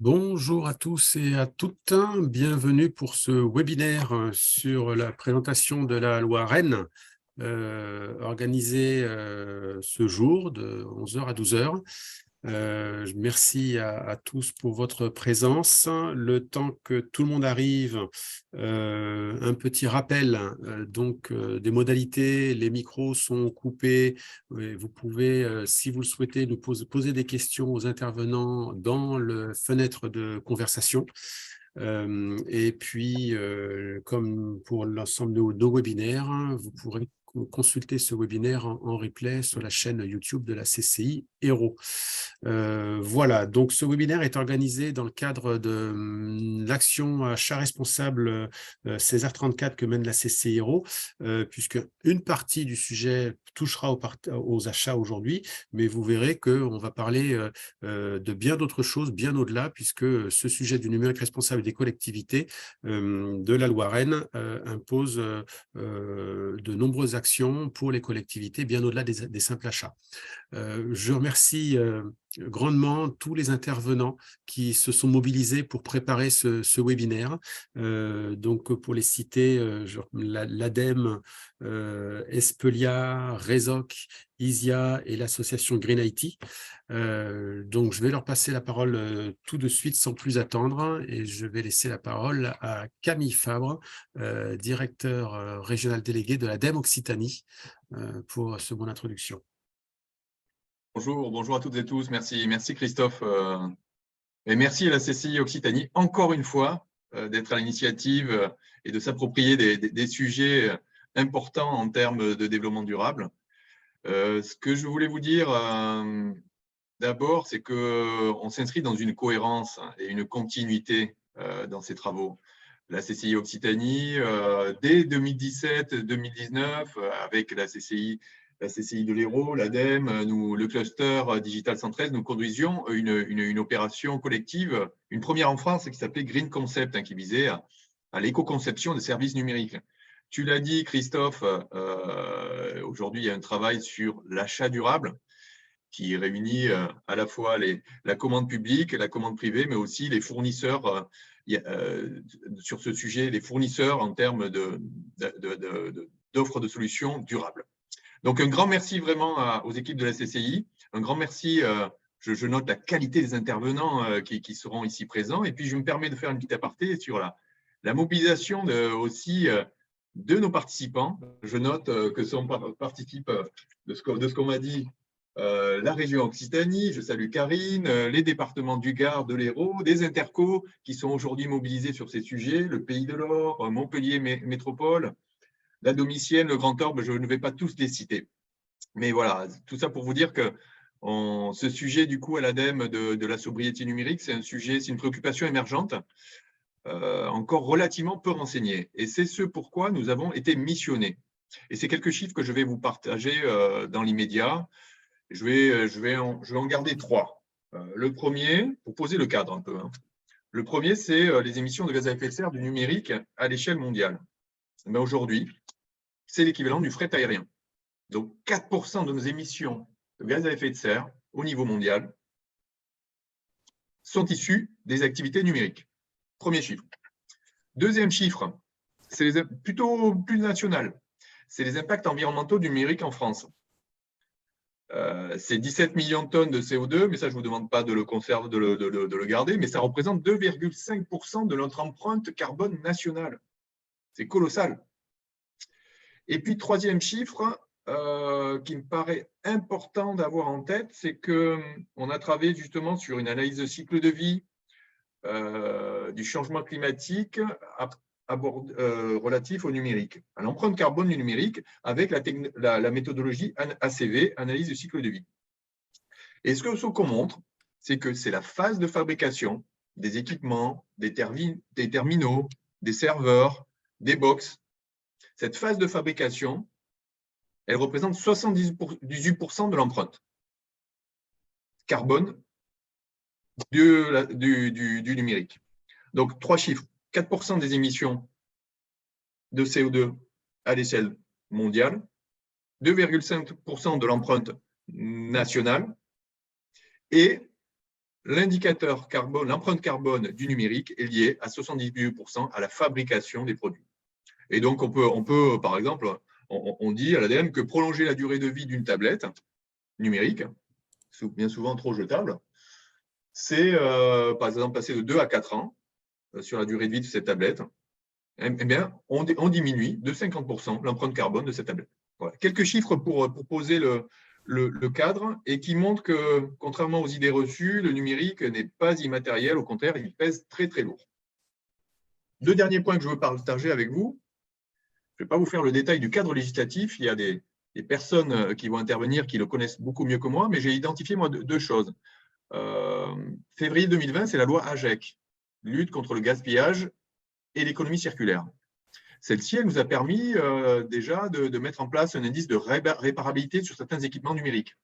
Bonjour à tous et à toutes, bienvenue pour ce webinaire sur la présentation de la loi Rennes, organisée ce jour de 11 h à 12 h. Merci à tous pour votre présence. Le temps que tout le monde arrive, un petit rappel des modalités. Les micros sont coupés. Vous pouvez, si vous le souhaitez, nous poser des questions aux intervenants dans la fenêtre de conversation. Et puis, comme pour l'ensemble de nos webinaires, vous pourrez consulter ce webinaire en replay sur la chaîne YouTube de la CCI Hérault. Voilà, donc ce webinaire est organisé dans le cadre de l'action achat responsable César 34 que mène la CCI Hérault, puisque une partie du sujet touchera aux achats aujourd'hui, mais vous verrez qu'on va parler de bien d'autres choses, bien au-delà, puisque ce sujet du numérique responsable des collectivités de la loi Rennes impose de nombreuses actions pour les collectivités, bien au-delà des simples achats. Je remercie grandement tous les intervenants qui se sont mobilisés pour préparer ce webinaire. Donc, pour les citer, l'ADEME, Espelia, Resoc, ISIA et l'association Green IT. Donc, je vais leur passer la parole tout de suite sans plus attendre et je vais laisser la parole à Camille Fabre, directeur régional délégué de l'ADEME Occitanie, pour ce mot d'introduction. Bonjour à toutes et tous. Merci Christophe. Et merci à la CCI Occitanie, encore une fois, d'être à l'initiative et de s'approprier des sujets importants en termes de développement durable. Ce que je voulais vous dire d'abord, c'est qu'on s'inscrit dans une cohérence et une continuité dans ces travaux. La CCI Occitanie, dès 2017-2019, avec la CCI de l'Hérault, l'ADEME, le cluster Digital 113, nous conduisions une opération collective, une première en France qui s'appelait Green Concept, qui visait à l'éco-conception des services numériques. Tu l'as dit, Christophe, aujourd'hui, il y a un travail sur l'achat durable qui réunit à la fois la commande publique, la commande privée, mais aussi les fournisseurs, sur ce sujet, les fournisseurs en termes d'offres de solutions durables. Donc, un grand merci vraiment aux équipes de la CCI. Un grand merci, je note la qualité des intervenants qui seront ici présents. Et puis, je me permets de faire une petite aparté sur la mobilisation aussi de nos participants. Je note que participent de ce qu'on m'a dit la région Occitanie, je salue Karine, les départements du Gard, de l'Hérault, des intercos qui sont aujourd'hui mobilisés sur ces sujets, le Pays de l'Or, Montpellier Métropole, la Domitienne, le Grand Orbe, je ne vais pas tous les citer. Mais voilà, tout ça pour vous dire que ce sujet du coup à l'ADEME de la sobriété numérique, c'est une préoccupation émergente, encore relativement peu renseignée. Et c'est ce pourquoi nous avons été missionnés. Et c'est quelques chiffres que je vais vous partager dans l'immédiat. Je vais en garder trois. Le premier, pour poser le cadre un peu. Le premier, c'est les émissions de gaz à effet de serre du numérique à l'échelle mondiale. Mais aujourd'hui, c'est l'équivalent du fret aérien. Donc, 4% de nos émissions de gaz à effet de serre au niveau mondial sont issues des activités numériques. Premier chiffre. Deuxième chiffre, c'est plutôt plus national. C'est les impacts environnementaux du numérique en France. C'est 17 millions de tonnes de CO2, mais ça, je ne vous demande pas de le conserver, de le garder, mais ça représente 2,5% de notre empreinte carbone nationale. C'est colossal. Et puis, troisième chiffre qui me paraît important d'avoir en tête, c'est qu'on a travaillé justement sur une analyse de cycle de vie du changement climatique relatif au numérique, à l'empreinte carbone du numérique avec la méthodologie ACV, analyse du cycle de vie. Et ce qu'on montre, c'est que c'est la phase de fabrication des équipements, des terminaux, des serveurs, des box. Cette phase de fabrication, elle représente 78% de l'empreinte carbone du numérique. Donc, trois chiffres. 4% des émissions de CO2 à l'échelle mondiale, 2,5% de l'empreinte nationale et l'indicateur carbone, l'empreinte carbone du numérique est liée à 78% à la fabrication des produits. Et donc, on peut par exemple, on dit à l'ADEME que prolonger la durée de vie d'une tablette numérique, bien souvent trop jetable, c'est par exemple passer de 2 à 4 ans sur la durée de vie de cette tablette. Eh bien, on diminue de 50% l'empreinte carbone de cette tablette. Voilà. Quelques chiffres pour poser le cadre et qui montrent que, contrairement aux idées reçues, le numérique n'est pas immatériel, au contraire, il pèse très, très lourd. Deux derniers points que je veux partager avec vous. Je ne vais pas vous faire le détail du cadre législatif. Il y a des personnes qui vont intervenir qui le connaissent beaucoup mieux que moi, mais j'ai identifié, moi, deux choses. Février 2020, c'est la loi AGEC, lutte contre le gaspillage et l'économie circulaire. Celle-ci, elle nous a permis déjà de mettre en place un indice de réparabilité sur certains équipements numériques.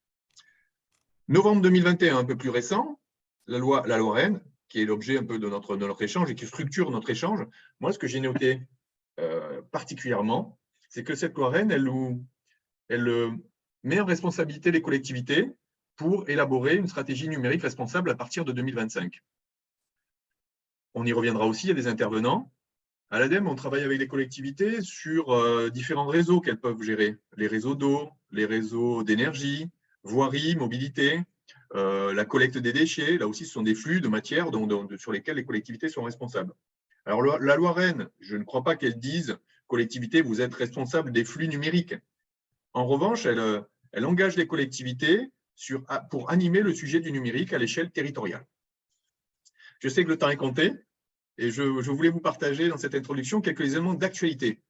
Novembre 2021, un peu plus récent, la loi REEN, qui est l'objet un peu de notre échange et qui structure notre échange. Moi, ce que j'ai noté particulièrement, c'est que cette loi REEN, elle met en responsabilité les collectivités pour élaborer une stratégie numérique responsable à partir de 2025. On y reviendra aussi, il y a des intervenants. À l'ADEME, on travaille avec les collectivités sur différents réseaux qu'elles peuvent gérer. Les réseaux d'eau, les réseaux d'énergie, voirie, mobilité, la collecte des déchets. Là aussi, ce sont des flux de matière sur lesquels les collectivités sont responsables. Alors, la loi REEN, je ne crois pas qu'elle dise « collectivités, vous êtes responsables des flux numériques ». En revanche, elle engage les collectivités pour animer le sujet du numérique à l'échelle territoriale. Je sais que le temps est compté. Et je voulais vous partager dans cette introduction quelques éléments d'actualité.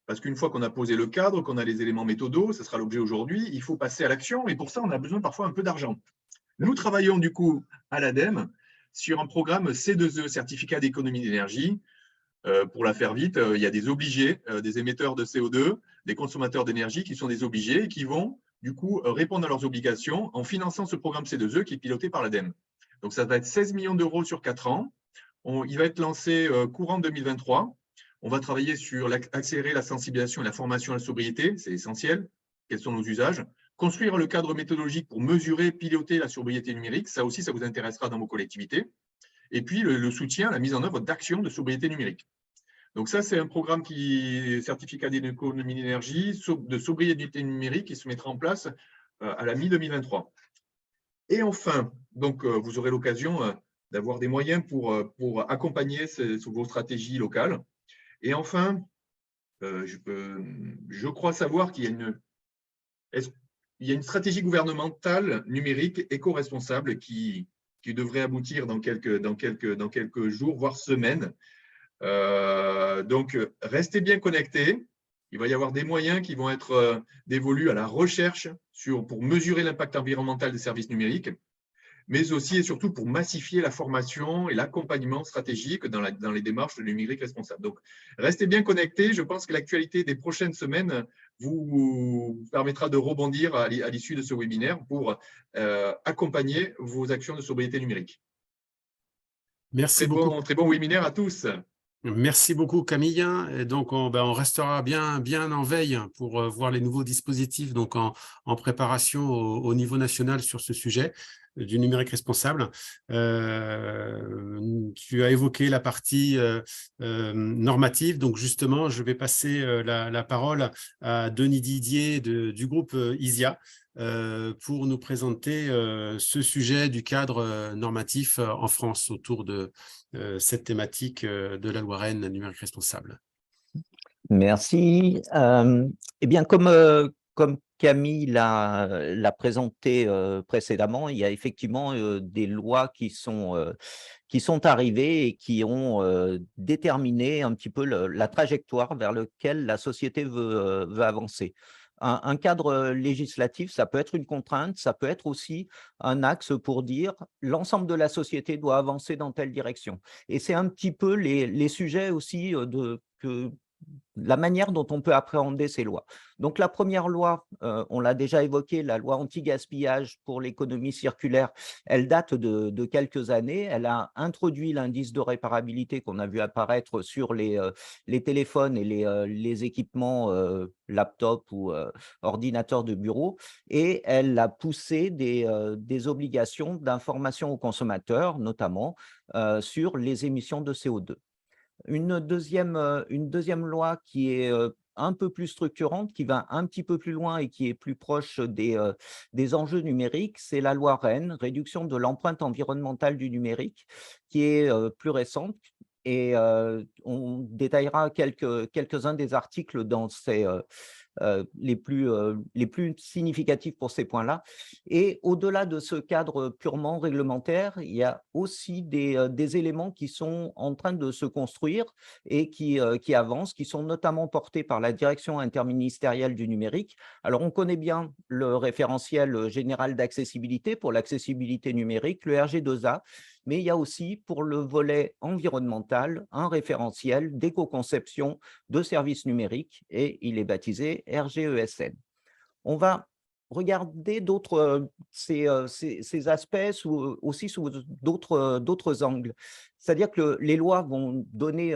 Parce qu'une fois qu'on a posé le cadre, qu'on a les éléments méthodaux, ce sera l'objet aujourd'hui, il faut passer à l'action. Et pour ça, on a besoin parfois un peu d'argent. Nous travaillons du coup à l'ADEME sur un programme C2E, certificat d'économie d'énergie. Pour la faire vite, il y a des obligés, des émetteurs de CO2, des consommateurs d'énergie qui sont des obligés et qui vont du coup répondre à leurs obligations en finançant ce programme C2E qui est piloté par l'ADEME. Donc ça va être 16 millions d'euros sur 4 ans. Il va être lancé courant 2023. On va travailler sur accélérer la sensibilisation et la formation à la sobriété, c'est essentiel. Quels sont nos usages? Construire le cadre méthodologique pour mesurer, piloter la sobriété numérique, ça aussi, ça vous intéressera dans vos collectivités. Et puis, le soutien, la mise en œuvre d'actions de sobriété numérique. Donc ça, c'est un programme certificat d'économie d'énergie, de sobriété numérique qui se mettra en place à la mi-2023. Et enfin, donc, vous aurez l'occasion d'avoir des moyens pour accompagner vos stratégies locales. Et enfin, je crois savoir qu'il y a une stratégie gouvernementale numérique éco-responsable qui devrait aboutir dans quelques jours, voire semaines. Donc, restez bien connectés. Il va y avoir des moyens qui vont être dévolus à la recherche pour mesurer l'impact environnemental des services numériques, mais aussi et surtout pour massifier la formation et l'accompagnement stratégique dans les démarches de numérique responsable. Donc, restez bien connectés. Je pense que l'actualité des prochaines semaines vous permettra de rebondir à l'issue de ce webinaire pour accompagner vos actions de sobriété numérique. Merci beaucoup. Très bon webinaire à tous. Merci beaucoup Camille. Et donc on restera bien en veille pour voir les nouveaux dispositifs donc en préparation au niveau national sur ce sujet du numérique responsable. Tu as évoqué la partie normative, donc justement je vais passer la parole à Denis Didier du groupe ISIA pour nous présenter ce sujet du cadre normatif en France autour de cette thématique de la loi REEN numérique responsable. Merci. Eh bien, comme Camille l'a présenté précédemment, il y a effectivement des lois qui sont arrivées et qui ont déterminé un petit peu la trajectoire vers laquelle la société veut avancer. Un cadre législatif, ça peut être une contrainte, ça peut être aussi un axe pour dire l'ensemble de la société doit avancer dans telle direction. Et c'est un petit peu les sujets aussi la manière dont on peut appréhender ces lois. Donc la première loi, on l'a déjà évoqué, la loi anti-gaspillage pour l'économie circulaire, elle date de quelques années. Elle a introduit l'indice de réparabilité qu'on a vu apparaître sur les téléphones et les équipements laptop ou ordinateurs de bureau, et elle a poussé des obligations d'information aux consommateurs, notamment sur les émissions de CO2. Une deuxième loi qui est, un peu plus structurante, qui va un petit peu plus loin et qui est plus proche des enjeux numériques, c'est la loi REEN, réduction de l'empreinte environnementale du numérique, qui est, plus récente, et on détaillera quelques-uns des articles dans ces, les plus significatifs pour ces points-là. Et au-delà de ce cadre purement réglementaire, il y a aussi des éléments qui sont en train de se construire et qui avancent, qui sont notamment portés par la Direction interministérielle du numérique. Alors, on connaît bien le référentiel général d'accessibilité pour l'accessibilité numérique, le RG2A, mais il y a aussi pour le volet environnemental un référentiel d'éco-conception de services numériques, et il est baptisé RGESN. On va regarder ces aspects aussi sous d'autres angles. C'est-à-dire que les lois vont donner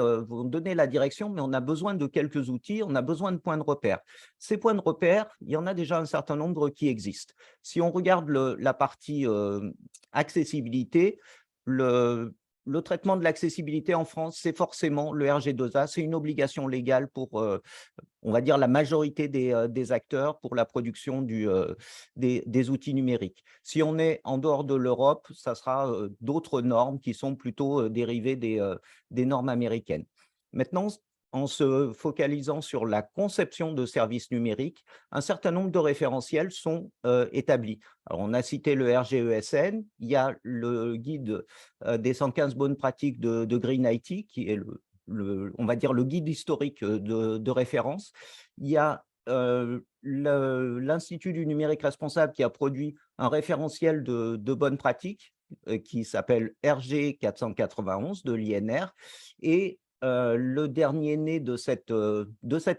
la direction, mais on a besoin de quelques outils, on a besoin de points de repère. Ces points de repère, il y en a déjà un certain nombre qui existent. Si on regarde la partie accessibilité, le traitement de l'accessibilité en France, c'est forcément le RG2A, c'est une obligation légale pour, on va dire, la majorité des acteurs pour la production des outils numériques. Si on est en dehors de l'Europe, ça sera d'autres normes qui sont plutôt dérivées des normes américaines. Maintenant, en se focalisant sur la conception de services numériques, un certain nombre de référentiels sont établis. Alors, on a cité le RGESN, il y a le guide des 115 bonnes pratiques de Green IT, qui est on va dire le guide historique de référence. Il y a l'Institut du numérique responsable qui a produit un référentiel de bonnes pratiques qui s'appelle RG 491 de l'INR, et le dernier né de cette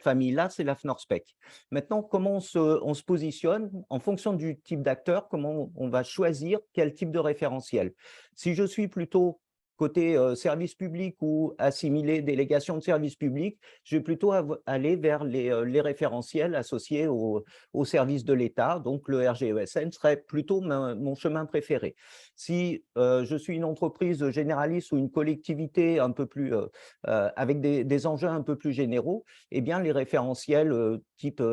famille-là, c'est la FNORSPEC. Maintenant, comment on se positionne en fonction du type d'acteur, comment on va choisir quel type de référentiel. Si je suis plutôt côté service public ou assimilé délégation de service public, je vais plutôt aller vers les référentiels associés au service de l'État. Donc, le RGESN serait plutôt mon chemin préféré. Si je suis une entreprise généraliste ou une collectivité un peu plus, avec des enjeux un peu plus généraux, eh bien, les référentiels type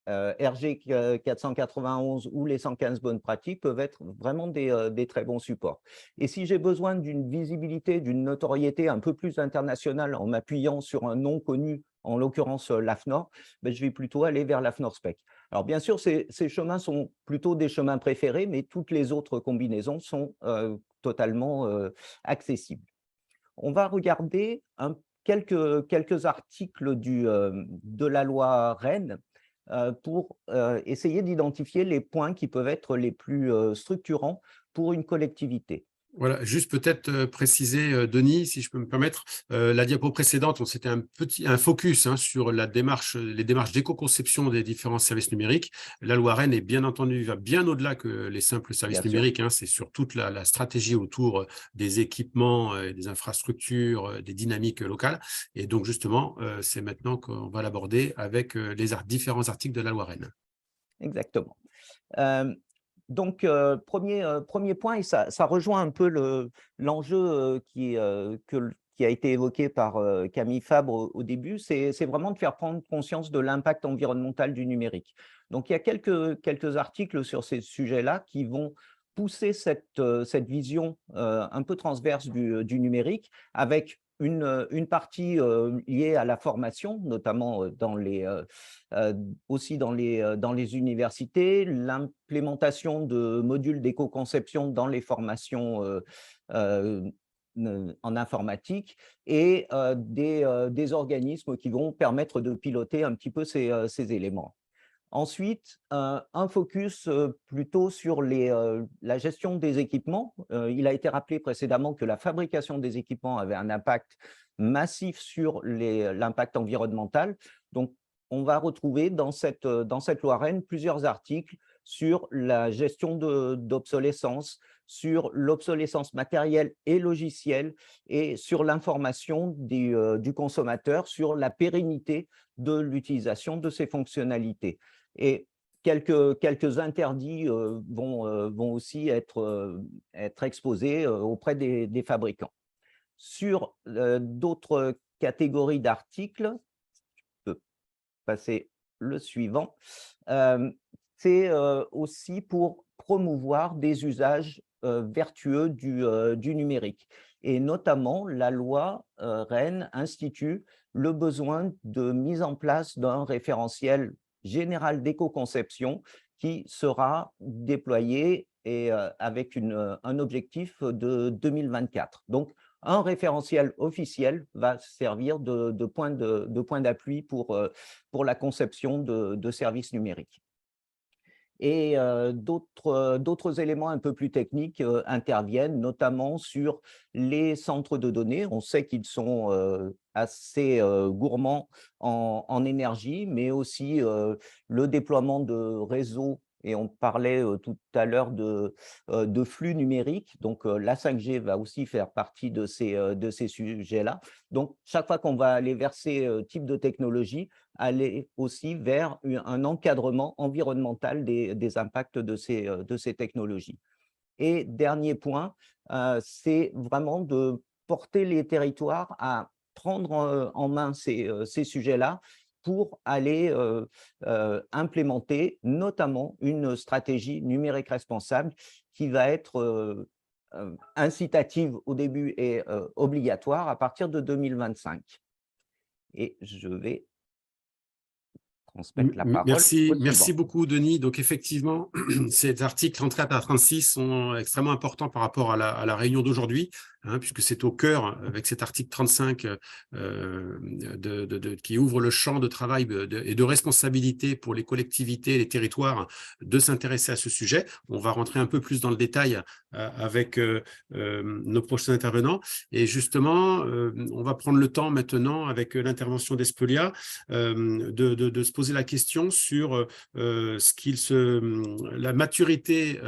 RG 491 ou les 115 bonnes pratiques peuvent être vraiment des très bons supports. Et si j'ai besoin d'une visibilité, d'une notoriété un peu plus internationale en m'appuyant sur un nom connu, en l'occurrence l'AFNOR, ben, je vais plutôt aller vers l'AFNOR-SPEC. Alors bien sûr, ces chemins sont plutôt des chemins préférés, mais toutes les autres combinaisons sont totalement accessibles. On va regarder quelques articles de la loi REEN pour essayer d'identifier les points qui peuvent être les plus structurants pour une collectivité. Voilà, juste peut-être préciser, Denis, si je peux me permettre, la diapo précédente, on s'était un focus sur les démarches d'éco-conception des différents services numériques. La loi REEN est bien entendu va bien au-delà que les simples services numériques. C'est sur toute la stratégie autour des équipements, des infrastructures, des dynamiques locales. Et donc justement, c'est maintenant qu'on va l'aborder avec les différents articles de la loi REEN. Exactement. Donc, premier point, et ça rejoint un peu l'enjeu qui a été évoqué par Camille Fabre au début, c'est vraiment de faire prendre conscience de l'impact environnemental du numérique. Donc, il y a quelques articles sur ces sujets-là qui vont pousser cette vision un peu transverse du numérique, avec une partie liée à la formation, notamment aussi dans les universités, l'implémentation de modules d'éco-conception dans les formations en informatique, et des organismes qui vont permettre de piloter un petit peu ces éléments. Ensuite, un focus plutôt sur la gestion des équipements. Il a été rappelé précédemment que la fabrication des équipements avait un impact massif sur l'impact environnemental. Donc, on va retrouver dans cette loi REEN plusieurs articles sur la gestion d'obsolescence, sur l'obsolescence matérielle et logicielle et sur l'information du consommateur sur la pérennité de l'utilisation de ces fonctionnalités. Et quelques interdits vont aussi être exposés auprès des fabricants. Sur d'autres catégories d'articles, je peux passer le suivant, c'est aussi pour promouvoir des usages vertueux du numérique. Et notamment, la loi REEN institue le besoin de mise en place d'un référentiel général d'éco-conception qui sera déployé et avec un objectif de 2024. Donc, un référentiel officiel va servir de point d'appui pour la conception de services numériques. Et d'autres éléments un peu plus techniques interviennent, notamment sur les centres de données. On sait qu'ils sont assez gourmands en énergie, mais aussi le déploiement de réseaux. Et on parlait tout à l'heure de flux numériques. Donc, la 5G va aussi faire partie de ces sujets-là. Donc, chaque fois qu'on va aller vers ces types de technologies, aller aussi vers un encadrement environnemental des impacts de ces technologies. Et dernier point, c'est vraiment de porter les territoires à prendre en main ces sujets-là pour aller implémenter notamment une stratégie numérique responsable qui va être incitative au début et obligatoire à partir de 2025. Et je vais transmettre la parole. Merci beaucoup, Denis. Donc, effectivement, ces articles 34 à 36 sont extrêmement importants par rapport à la réunion d'aujourd'hui, puisque c'est au cœur, avec cet article 35, qui ouvre le champ de travail et de responsabilité pour les collectivités et les territoires de s'intéresser à ce sujet. On va rentrer un peu plus dans le détail avec nos prochains intervenants. Et justement, on va prendre le temps maintenant, avec l'intervention d'Espelia, de se poser la question sur la maturité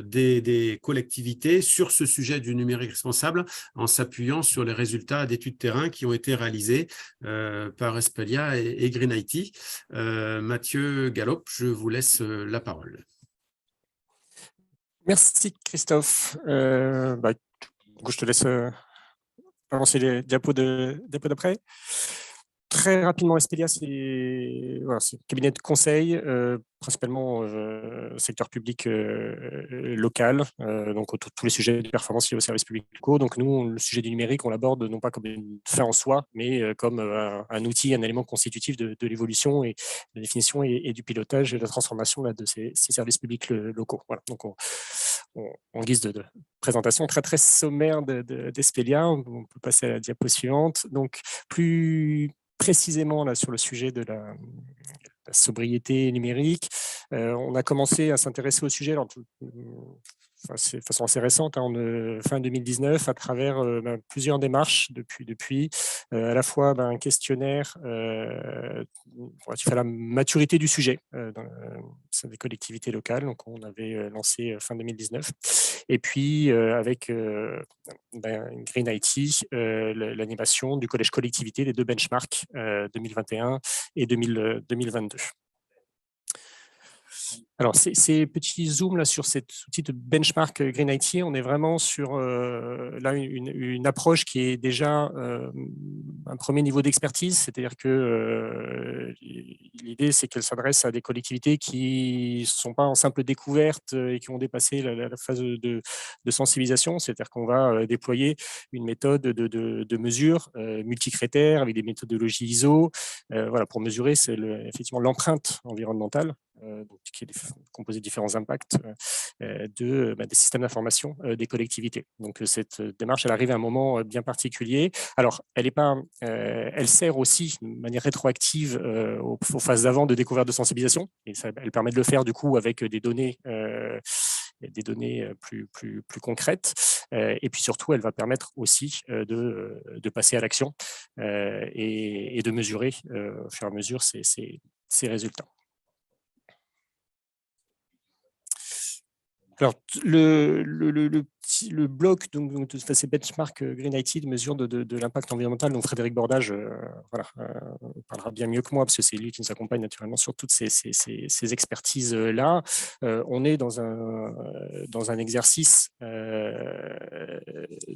des collectivités sur ce sujet du numérique responsable, en s'appuyant sur les résultats d'études terrain qui ont été réalisés par Espelia et Green IT. Mathieu Gallop, je vous laisse la parole. Merci Christophe. Je te laisse avancer les diapos d'après. Très rapidement, Espelia, c'est un cabinet de conseil, principalement secteur public local, donc tous les sujets de performance liés aux services publics locaux. Donc nous, le sujet du numérique, on l'aborde non pas comme une fin en soi, mais comme un outil, un élément constitutif de l'évolution et de la définition et du pilotage et de la transformation de ces services publics locaux. Voilà. Donc en guise de présentation très sommaire d'Espelia, on peut passer à la diapo suivante. Donc plus précisément là, sur le sujet de la sobriété numérique, on a commencé à s'intéresser au sujet de façon assez récente, fin 2019, à travers plusieurs démarches depuis à la fois un questionnaire relatif à la maturité du sujet dans des collectivités locales, donc on avait lancé fin 2019, et puis avec Green IT, l'animation du collège collectivité des deux benchmarks 2021 et 2022. Alors, ces petits zooms là, sur cet outil de benchmark Green IT, on est vraiment sur là, une approche qui est déjà un premier niveau d'expertise, c'est-à-dire que l'idée, c'est qu'elle s'adresse à des collectivités qui ne sont pas en simple découverte et qui ont dépassé la phase de sensibilisation, c'est-à-dire qu'on va déployer une méthode de mesure multicritères avec des méthodologies ISO, voilà, pour mesurer effectivement l'empreinte environnementale donc, qui est composé de différents impacts des systèmes d'information des collectivités. Donc, cette démarche, elle arrive à un moment bien particulier. Alors, elle sert aussi de manière rétroactive aux phases d'avant de découverte de sensibilisation, et elle permet de le faire du coup avec des données plus concrètes. Et puis surtout, elle va permettre aussi de passer à l'action et de mesurer au fur et à mesure ces résultats. Alors, le bloc, donc ces benchmarks Green IT, mesure de l'impact environnemental, dont Frédéric Bordage parlera bien mieux que moi, parce que c'est lui qui nous accompagne naturellement sur toutes ces expertises-là. On est dans un exercice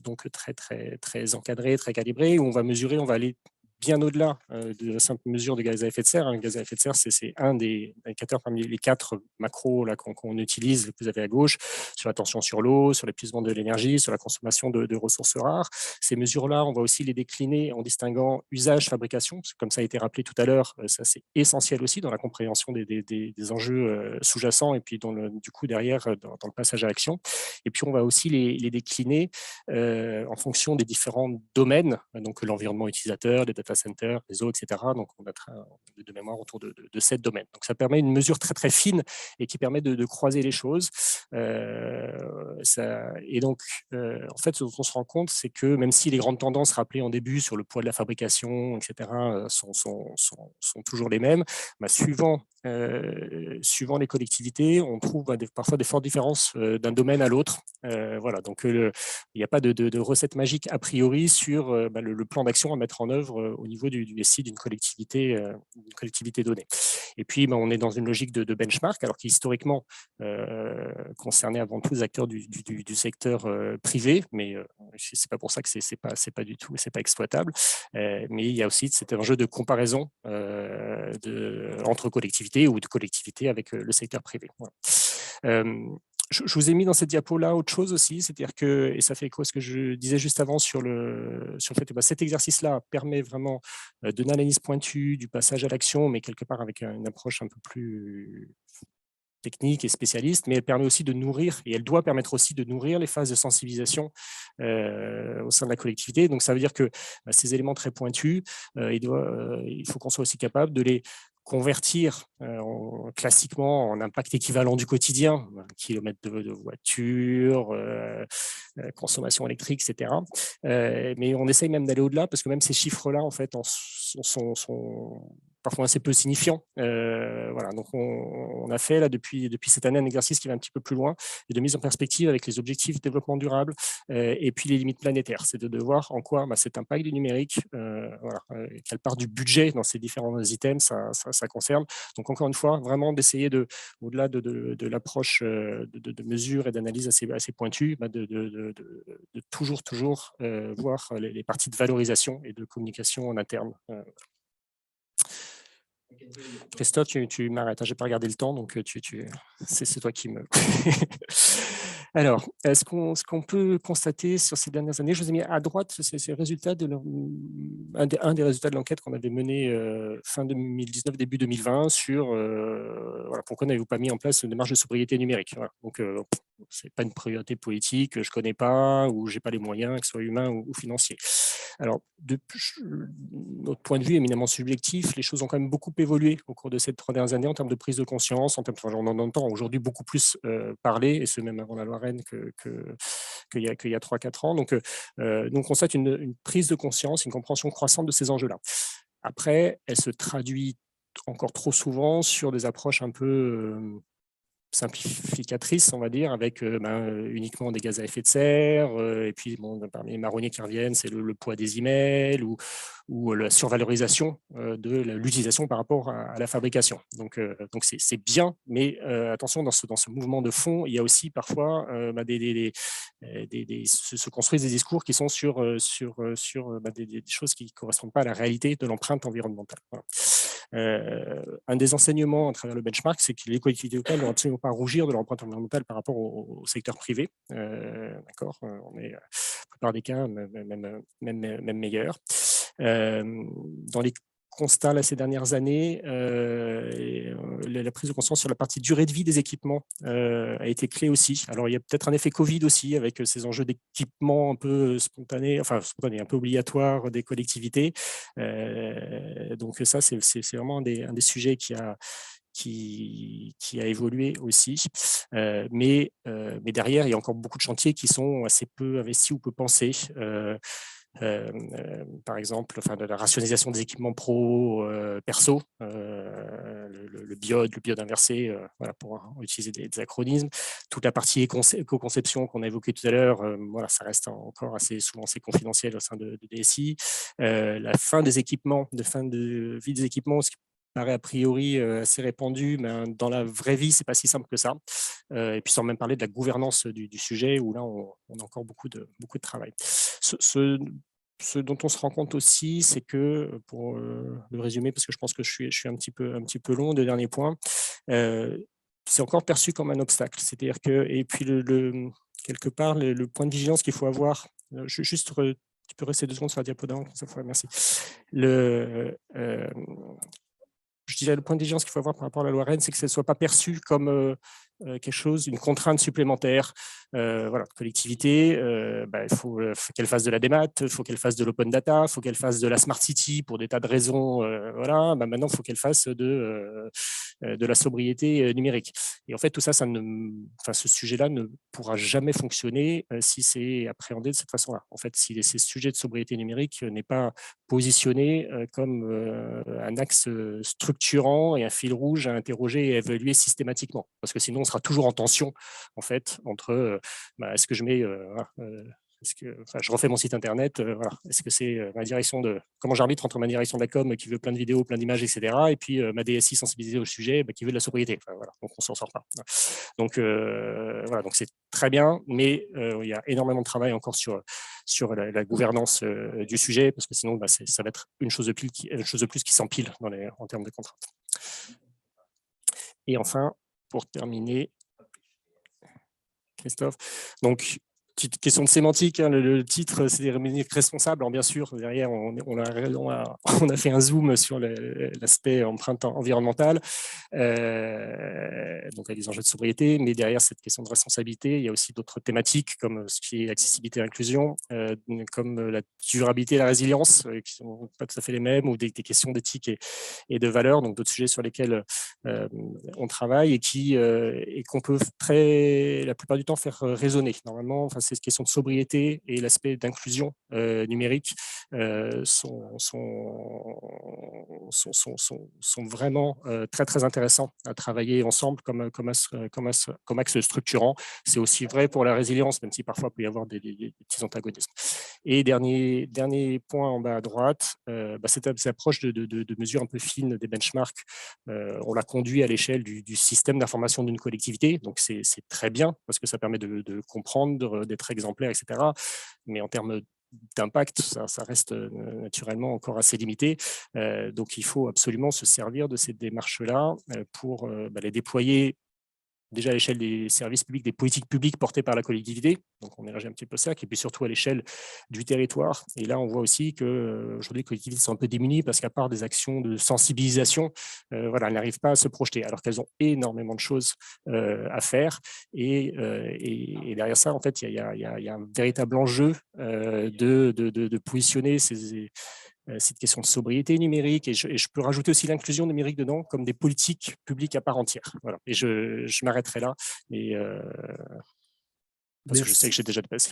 donc très encadré, très calibré, où on va mesurer, on va aller bien au-delà de la simple mesure de gaz à effet de serre. Gaz à effet de serre, c'est un des indicateurs parmi les 4 macros qu'on utilise, que vous avez à gauche, sur la tension sur l'eau, sur l'épuisement de l'énergie, sur la consommation de ressources rares. Ces mesures-là, on va aussi les décliner en distinguant usage, fabrication, parce que comme ça a été rappelé tout à l'heure, ça c'est essentiel aussi dans la compréhension des enjeux sous-jacents et puis du coup derrière dans le passage à l'action. Et puis on va aussi les décliner en fonction des différents domaines, donc l'environnement utilisateur, les data centers, les eaux, etc. Donc on a de mémoire autour de 7 domaines. Donc ça permet une mesure très fine et qui permet de croiser les choses. Et donc, en fait, ce dont on se rend compte, c'est que même si les grandes tendances rappelées en début sur le poids de la fabrication, etc., sont toujours les mêmes, suivant les collectivités, on trouve parfois des fortes différences d'un domaine à l'autre. Voilà, donc il n'y a pas de recette magique a priori sur le plan d'action à mettre en œuvre au niveau du SI d'une collectivité donnée. Et puis, on est dans une logique de benchmark, alors qui historiquement concernait avant tout les acteurs du secteur privé, mais c'est pas pour ça que c'est pas du tout, c'est pas exploitable. Mais il y a aussi cet enjeu de comparaison entre collectivités ou de collectivités avec le secteur privé. Voilà. Je vous ai mis dans cette diapo-là autre chose aussi, c'est-à-dire que, et ça fait écho à ce que je disais juste avant sur le fait que cet exercice-là permet vraiment d'une analyse pointue, du passage à l'action, mais quelque part avec une approche un peu plus technique et spécialiste, mais elle permet aussi de nourrir, et elle doit permettre aussi de nourrir les phases de sensibilisation au sein de la collectivité. Donc ça veut dire que ces éléments très pointus, il faut qu'on soit aussi capable de les convertir classiquement en impact équivalent du quotidien, kilomètres de voiture, consommation électrique, etc. Mais on essaye même d'aller au-delà, parce que même ces chiffres-là, en fait, sont parfois assez peu signifiants. Voilà, donc on a fait là depuis cette année un exercice qui va un petit peu plus loin et de mise en perspective avec les objectifs de développement durable et puis les limites planétaires. C'est de voir en quoi cet impact du numérique, quelle part du budget dans ces différents items ça concerne. Donc encore une fois, vraiment d'essayer au-delà de l'approche de mesure et d'analyse assez pointue, de toujours voir les parties de valorisation et de communication en interne. Christophe, tu m'arrêtes, je n'ai pas regardé le temps, donc c'est toi qui me... Alors, ce qu'on peut constater sur ces dernières années, je vous ai mis à droite, c'est le résultat un des résultats de l'enquête qu'on avait mené fin 2019, début 2020 sur pourquoi n'avez-vous pas mis en place une démarche de sobriété numérique. Voilà. Donc, ce n'est pas une priorité politique que je ne connais pas ou je n'ai pas les moyens, que ce soit humains ou financiers. Alors, notre point de vue éminemment subjectif, les choses ont quand même beaucoup évolué au cours de ces 3 dernières années en termes de prise de conscience, on en entend aujourd'hui beaucoup plus parler, et ce même avant la loi Rennes qu'il y a 3-4 ans. Donc, on constate une prise de conscience, une compréhension croissante de ces enjeux-là. Après, elle se traduit encore trop souvent sur des approches un peu simplificatrice, on va dire, avec uniquement des gaz à effet de serre, et puis parmi les marronniers qui reviennent, c'est le poids des emails ou la survalorisation de l'utilisation par rapport à la fabrication. Donc c'est bien, mais attention, dans ce mouvement de fond, il y a aussi parfois se construisent des discours qui sont sur des choses qui ne correspondent pas à la réalité de l'empreinte environnementale. Voilà. Un des enseignements à travers le benchmark, c'est que les collectivités locales n'ont absolument pas à rougir de l'empreinte environnementale par rapport au secteur privé. D'accord, on est, la plupart des cas, même meilleur. Dans les constat là, ces dernières années, la prise de conscience sur la partie durée de vie des équipements a été clé aussi. Alors, il y a peut-être un effet Covid aussi, avec ces enjeux d'équipement un peu spontanés, un peu obligatoires des collectivités. Donc ça, c'est vraiment un des sujets qui a évolué aussi. Mais derrière, il y a encore beaucoup de chantiers qui sont assez peu investis ou peu pensés. Par exemple, de la rationalisation des équipements pro, perso, le BIOD inversé, voilà, pour utiliser des acronymes. Toute la partie éco-conception qu'on a évoquée tout à l'heure, voilà, ça reste encore souvent assez confidentiel au sein de DSI. La fin des équipements, fin de vie des équipements, ce qui paraît a priori assez répandu, mais dans la vraie vie, c'est pas si simple que ça. Et puis sans même parler de la gouvernance du sujet, où là, on a encore beaucoup de travail. Ce dont on se rend compte aussi, c'est que, pour le résumer, parce que je pense que je suis un petit peu long, deux derniers points, c'est encore perçu comme un obstacle. C'est-à-dire que, et puis quelque part, le point de vigilance qu'il faut avoir, juste, tu peux rester 2 secondes sur la diapo d'avant, merci. Je dirais le point de vigilance qu'il faut avoir par rapport à la loi Rennes, c'est que ça ne soit pas perçu comme quelque chose, une contrainte supplémentaire. Voilà, collectivité, il faut qu'elle fasse de la démat, il faut qu'elle fasse de l'open data, il faut qu'elle fasse de la smart city pour des tas de raisons. Voilà, maintenant, il faut qu'elle fasse de la sobriété numérique. Et en fait, tout ça, ce sujet-là ne pourra jamais fonctionner si c'est appréhendé de cette façon-là. En fait, si ce sujet de sobriété numérique n'est pas positionné comme un axe structurant et un fil rouge à interroger et à évaluer systématiquement. Parce que sinon, on sera toujours en tension, en fait, entre est-ce que je mets... je refais mon site internet, voilà. Est-ce que c'est ma direction comment j'arbitre entre ma direction de la com qui veut plein de vidéos, plein d'images, etc. et puis ma DSI sensibilisée au sujet qui veut de la sobriété. Voilà. Donc on s'en sort pas. Donc voilà, donc c'est très bien, mais il y a énormément de travail encore sur la gouvernance du sujet, parce que sinon ça va être une chose de plus qui s'empile en termes de contraintes. Et enfin, pour terminer, Christophe, donc petite question de sémantique, hein, le titre, c'est numérique responsable. Alors bien sûr, derrière, on a fait un zoom sur l'aspect empreinte environnementale, donc avec des enjeux de sobriété, mais derrière cette question de responsabilité, il y a aussi d'autres thématiques comme ce qui est accessibilité et inclusion, comme la durabilité et la résilience, qui ne sont pas tout à fait les mêmes, ou des questions d'éthique et de valeur, donc d'autres sujets sur lesquels on travaille et qu'on peut la plupart du temps faire résonner. Normalement, ces questions de sobriété et l'aspect d'inclusion numérique sont vraiment très, très intéressants à travailler ensemble comme axe structurant. C'est aussi vrai pour la résilience, même si parfois il peut y avoir des petits antagonismes. Et dernier point en bas à droite, cette approche de mesure un peu fine des benchmarks, on l'a conduit à l'échelle du système d'information d'une collectivité. Donc, c'est très bien parce que ça permet de comprendre, d'être exemplaire, etc. Mais en termes d'impact, ça reste naturellement encore assez limité. Donc, il faut absolument se servir de ces démarches-là pour les déployer déjà à l'échelle des services publics, des politiques publiques portées par la collectivité, donc on élargit un petit peu ça, et puis surtout à l'échelle du territoire. Et là, on voit aussi qu'aujourd'hui, les collectivités sont un peu démunies parce qu'à part des actions de sensibilisation, elles n'arrivent pas à se projeter, alors qu'elles ont énormément de choses à faire. Et derrière ça, en fait, il y a un véritable enjeu de positionner cette question de sobriété numérique, et je peux rajouter aussi l'inclusion numérique dedans comme des politiques publiques à part entière. Voilà. Et je m'arrêterai là, parce que je sais que j'ai déjà dépassé.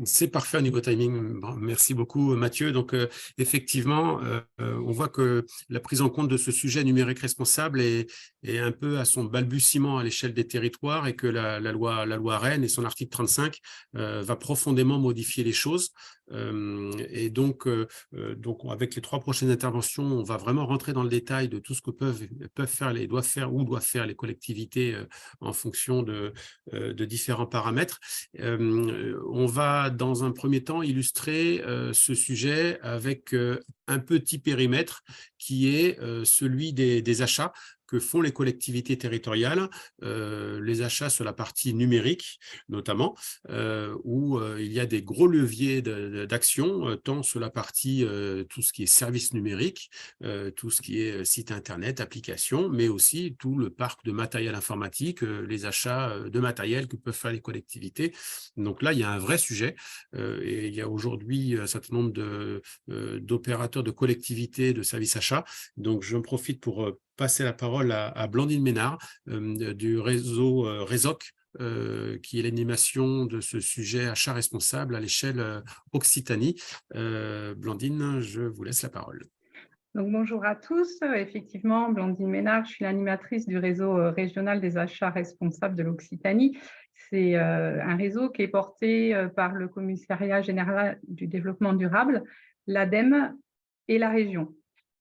C'est parfait au niveau timing. Bon, merci beaucoup, Mathieu. Donc, effectivement, on voit que la prise en compte de ce sujet numérique responsable est un peu à son balbutiement à l'échelle des territoires, et que la loi Rennes et son article 35 va profondément modifier les choses. Et donc, avec les 3 prochaines interventions, on va vraiment rentrer dans le détail de tout ce que peuvent faire, doivent faire les collectivités en fonction de différents paramètres. On va, dans un premier temps, illustrer ce sujet avec un petit périmètre qui est celui des achats que font les collectivités territoriales, les achats sur la partie numérique notamment, où il y a des gros leviers d'action, tant sur la partie tout ce qui est services numériques, tout ce qui est site internet, applications, mais aussi tout le parc de matériel informatique, les achats de matériel que peuvent faire les collectivités. Donc là, il y a un vrai sujet et il y a aujourd'hui un certain nombre d'opérateurs de collectivités, de services achats. Donc, je profite pour passer la parole à Blandine Ménard du réseau RESOC, qui est l'animation de ce sujet achat responsable à l'échelle Occitanie. Blandine, je vous laisse la parole. Donc, bonjour à tous. Effectivement, Blandine Ménard, je suis l'animatrice du réseau régional des achats responsables de l'Occitanie. C'est un réseau qui est porté par le Commissariat général du développement durable, l'ADEME et la région.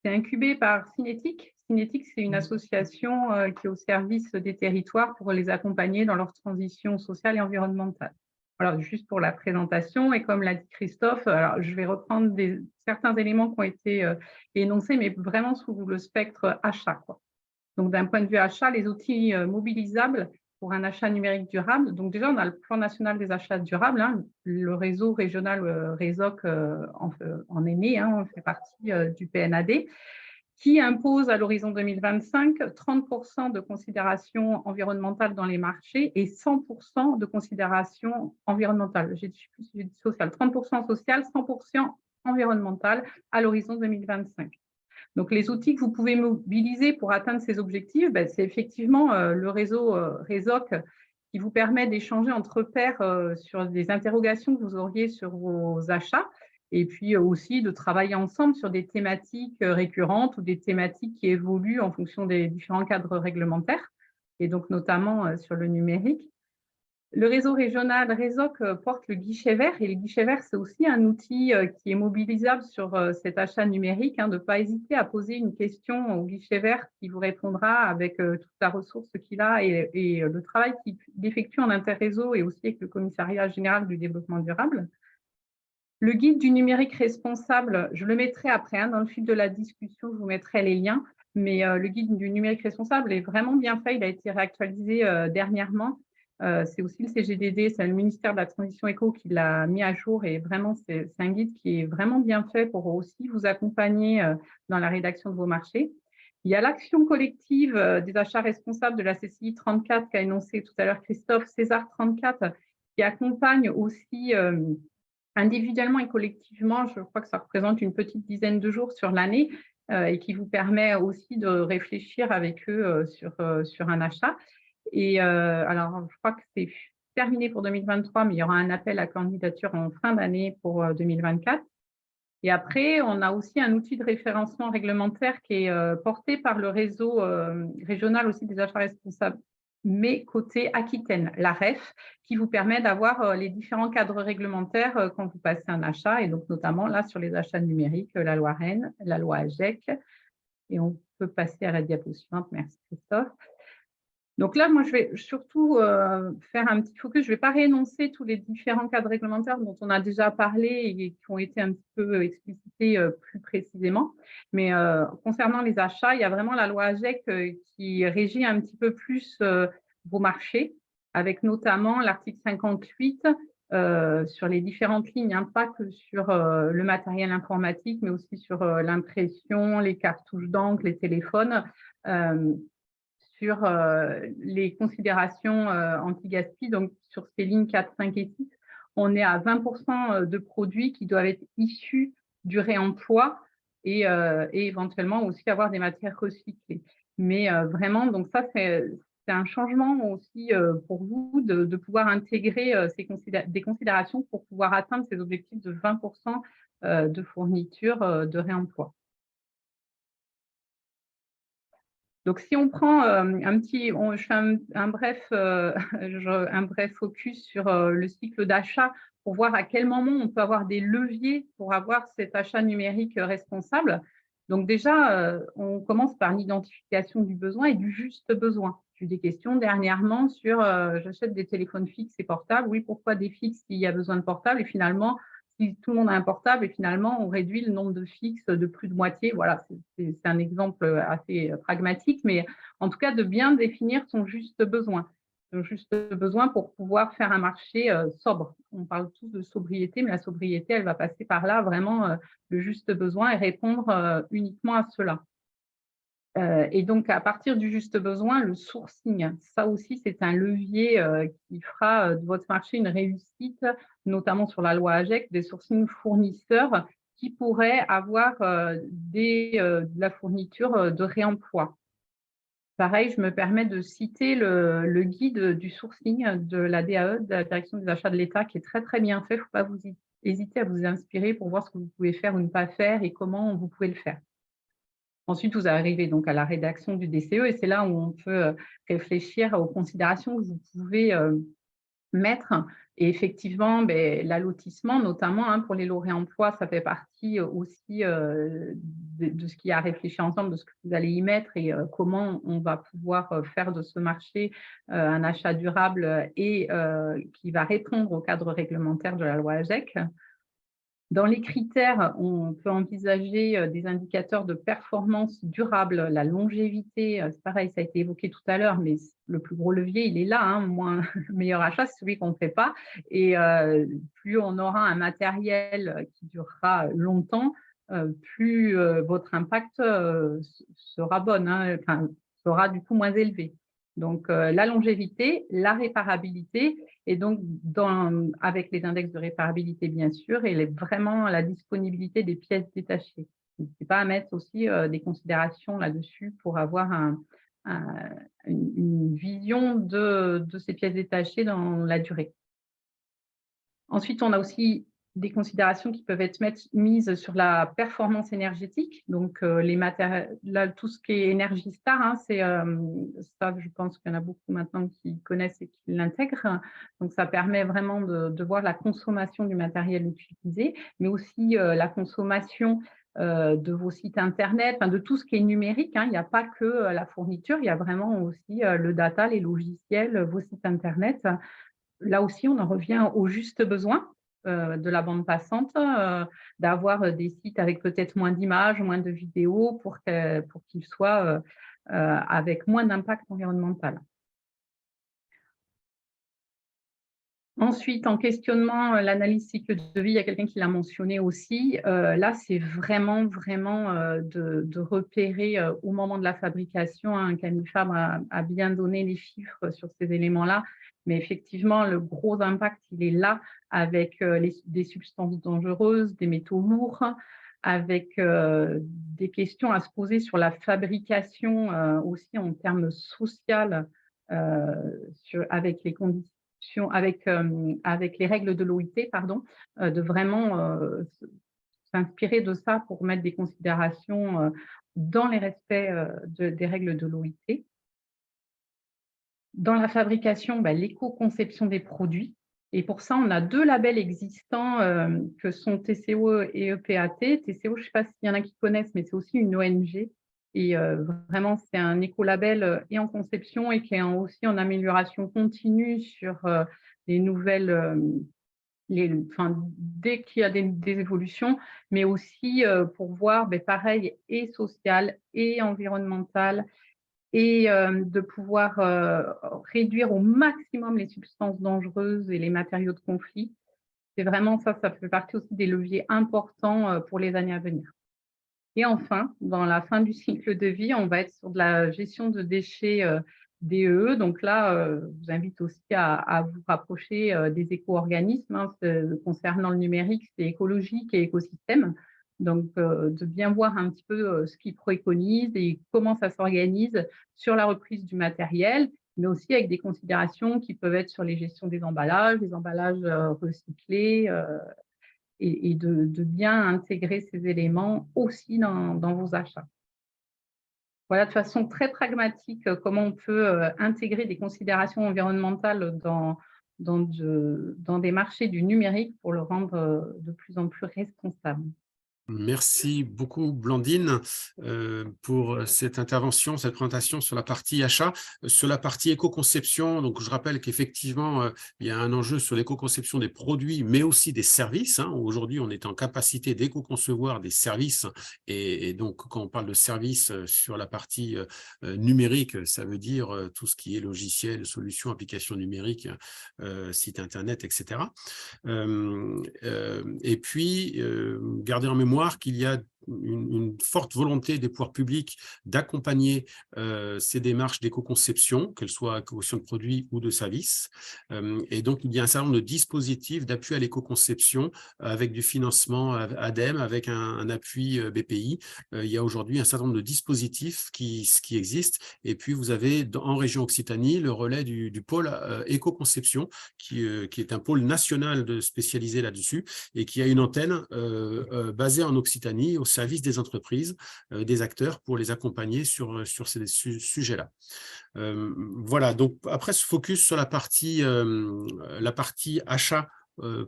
C'est incubé par Cinétique. Cinétique, c'est une association qui est au service des territoires pour les accompagner dans leur transition sociale et environnementale. Alors, juste pour la présentation, et comme l'a dit Christophe, alors, je vais reprendre certains éléments qui ont été énoncés, mais vraiment sous le spectre achat, quoi. Donc, d'un point de vue achat, les outils mobilisables pour un achat numérique durable. Donc, déjà, on a le plan national des achats durables, hein, le réseau régional RESOC en est né, hein, on fait partie du PNAD, qui impose à l'horizon 2025 30% de considération environnementale dans les marchés et 100% de considération environnementale. J'ai dit social, 30% social, 100% environnemental à l'horizon 2025. Donc, les outils que vous pouvez mobiliser pour atteindre ces objectifs, c'est effectivement le réseau RESOC qui vous permet d'échanger entre pairs sur des interrogations que vous auriez sur vos achats, et puis aussi de travailler ensemble sur des thématiques récurrentes ou des thématiques qui évoluent en fonction des différents cadres réglementaires, et donc notamment sur le numérique. Le réseau régional RESOC porte le guichet vert, et le guichet vert, c'est aussi un outil qui est mobilisable sur cet achat numérique, hein, de ne pas hésiter à poser une question au guichet vert qui vous répondra avec toute la ressource qu'il a et le travail qu'il effectue en interréseau et aussi avec le Commissariat général du développement durable. Le guide du numérique responsable, je le mettrai après, hein, dans le fil de la discussion, je vous mettrai les liens, mais le guide du numérique responsable est vraiment bien fait, il a été réactualisé dernièrement. C'est aussi le CGDD, c'est le ministère de la Transition éco qui l'a mis à jour, et vraiment, c'est un guide qui est vraiment bien fait pour aussi vous accompagner dans la rédaction de vos marchés. Il y a l'action collective des achats responsables de la CCI 34 qu'a énoncé tout à l'heure Christophe, César 34, qui accompagne aussi individuellement et collectivement, je crois que ça représente une petite dizaine de jours sur l'année et qui vous permet aussi de réfléchir avec eux sur un achat. Et alors, je crois que c'est terminé pour 2023, mais il y aura un appel à candidature en fin d'année pour 2024. Et après, on a aussi un outil de référencement réglementaire qui est porté par le réseau régional aussi des achats responsables, mais côté Aquitaine, la REF, qui vous permet d'avoir les différents cadres réglementaires quand vous passez un achat, et donc notamment là sur les achats numériques, la loi Rennes, la loi AGEC. Et on peut passer à la diapo suivante. Merci Christophe. Donc là, moi, je vais surtout faire un petit focus. Je ne vais pas réénoncer tous les différents cadres réglementaires dont on a déjà parlé et qui ont été un petit peu explicités plus précisément. Mais concernant les achats, il y a vraiment la loi AGEC qui régit un petit peu plus vos marchés, avec notamment l'article 58 sur les différentes lignes, hein, pas que sur le matériel informatique, mais aussi sur l'impression, les cartouches d'encre, les téléphones, sur les considérations anti-gaspi. Donc, sur ces lignes 4, 5 et 6, on est à 20% de produits qui doivent être issus du réemploi et éventuellement aussi avoir des matières recyclées. Mais vraiment, donc ça, c'est un changement aussi pour vous de pouvoir intégrer des considérations pour pouvoir atteindre ces objectifs de 20% de fourniture de réemploi. Donc, si on prend je fais un bref focus sur le cycle d'achat pour voir à quel moment on peut avoir des leviers pour avoir cet achat numérique responsable. Donc déjà, on commence par l'identification du besoin et du juste besoin. J'ai eu des questions dernièrement sur j'achète des téléphones fixes et portables. Oui, pourquoi des fixes s'il y a besoin de portables? Et finalement, si tout le monde a un portable, et finalement, on réduit le nombre de fixes de plus de moitié. Voilà, c'est un exemple assez pragmatique, mais en tout cas de bien définir son juste besoin. Le juste besoin pour pouvoir faire un marché sobre. On parle tous de sobriété, mais la sobriété, elle va passer par là, vraiment le juste besoin et répondre uniquement à cela. Et donc, à partir du juste besoin, le sourcing, ça aussi, c'est un levier qui fera de votre marché une réussite, notamment sur la loi AGEC, des sourcing fournisseurs qui pourraient avoir de la fourniture de réemploi. Pareil, je me permets de citer le guide du sourcing de la DAE, de la Direction des achats de l'État, qui est très, très bien fait. Il ne faut pas hésiter à vous inspirer pour voir ce que vous pouvez faire ou ne pas faire et comment vous pouvez le faire. Ensuite, vous arrivez donc à la rédaction du DCE et c'est là où on peut réfléchir aux considérations que vous pouvez mettre. Et effectivement, l'allotissement, notamment pour les lots réemploi, ça fait partie aussi de ce qui a réfléchi ensemble, de ce que vous allez y mettre et comment on va pouvoir faire de ce marché un achat durable et qui va répondre au cadre réglementaire de la loi AGEC. Dans les critères, on peut envisager des indicateurs de performance durable, la longévité, c'est pareil, ça a été évoqué tout à l'heure, mais le plus gros levier, il est là, le meilleur achat, c'est celui qu'on ne fait pas. Et plus on aura un matériel qui durera longtemps, plus votre impact sera sera du coup moins élevé. Donc, la longévité, la réparabilité, et donc avec les index de réparabilité, bien sûr, et vraiment la disponibilité des pièces détachées. N'hésitez pas à mettre aussi des considérations là-dessus pour avoir une vision de ces pièces détachées dans la durée. Ensuite, on a aussi des considérations qui peuvent être mises sur la performance énergétique. Donc, là, tout ce qui est Energy Star, ça, je pense qu'il y en a beaucoup maintenant qui connaissent et qui l'intègrent. Donc, ça permet vraiment de voir la consommation du matériel utilisé, mais aussi la consommation de vos sites Internet, de tout ce qui est numérique. Il n'y a pas que la fourniture, il y a vraiment aussi le data, les logiciels, vos sites Internet. Là aussi, on en revient au juste besoin de la bande passante, d'avoir des sites avec peut-être moins d'images, moins de vidéos pour qu'ils soient avec moins d'impact environnemental. Ensuite, en questionnement, l'analyse cycle de vie, il y a quelqu'un qui l'a mentionné aussi. Là, c'est vraiment de repérer au moment de la fabrication. Camille Fabre a bien donné les chiffres sur ces éléments-là. Mais effectivement, le gros impact, il est là avec des substances dangereuses, des métaux lourds, avec des questions à se poser sur la fabrication aussi en termes social, avec les conditions, avec les règles de l'OIT, de vraiment s'inspirer de ça pour mettre des considérations dans les respects des règles de l'OIT. Dans la fabrication, l'éco-conception des produits. Et pour ça, on a 2 labels existants que sont TCO et EPAT. TCO, je ne sais pas s'il y en a qui connaissent, mais c'est aussi une ONG. Et vraiment, c'est un écolabel et en conception et qui est aussi en amélioration continue sur les nouvelles, dès qu'il y a des évolutions, mais aussi pour voir, pareil, et social et environnemental, et de pouvoir réduire au maximum les substances dangereuses et les matériaux de conflit. C'est vraiment ça fait partie aussi des leviers importants pour les années à venir. Et enfin, dans la fin du cycle de vie, on va être sur de la gestion de déchets DEE. Donc là, je vous invite aussi à vous rapprocher des éco-organismes. Concernant le numérique, c'est écologique et écosystème. Donc, de bien voir un petit peu ce qu'ils préconisent et comment ça s'organise sur la reprise du matériel, mais aussi avec des considérations qui peuvent être sur les gestions des emballages, les emballages recyclés, et de bien intégrer ces éléments aussi dans vos achats. Voilà, de façon très pragmatique, comment on peut intégrer des considérations environnementales dans des marchés du numérique pour le rendre de plus en plus responsable. Merci beaucoup, Blandine, pour cette intervention, cette présentation sur la partie achat. Sur la partie éco-conception, donc je rappelle qu'effectivement, il y a un enjeu sur l'éco-conception des produits, mais aussi des services. Aujourd'hui, on est en capacité d'éco-concevoir des services. Et donc, quand on parle de services sur la partie numérique, ça veut dire tout ce qui est logiciel, solutions, applications numériques, site Internet, etc. Et puis, garder en mémoire qu'il y a une forte volonté des pouvoirs publics d'accompagner ces démarches d'éco-conception, qu'elles soient éco-conception de produits ou de services. Et donc, il y a un certain nombre de dispositifs d'appui à l'éco-conception avec du financement ADEME, avec un appui BPI. Il y a aujourd'hui un certain nombre de dispositifs qui existent. Et puis, vous avez en région Occitanie le relais du pôle éco-conception, qui est un pôle national spécialisé là-dessus et qui a une antenne basée en Occitanie au service des entreprises, des acteurs, pour les accompagner sur ces sujets-là. Voilà, donc après ce focus sur la partie achat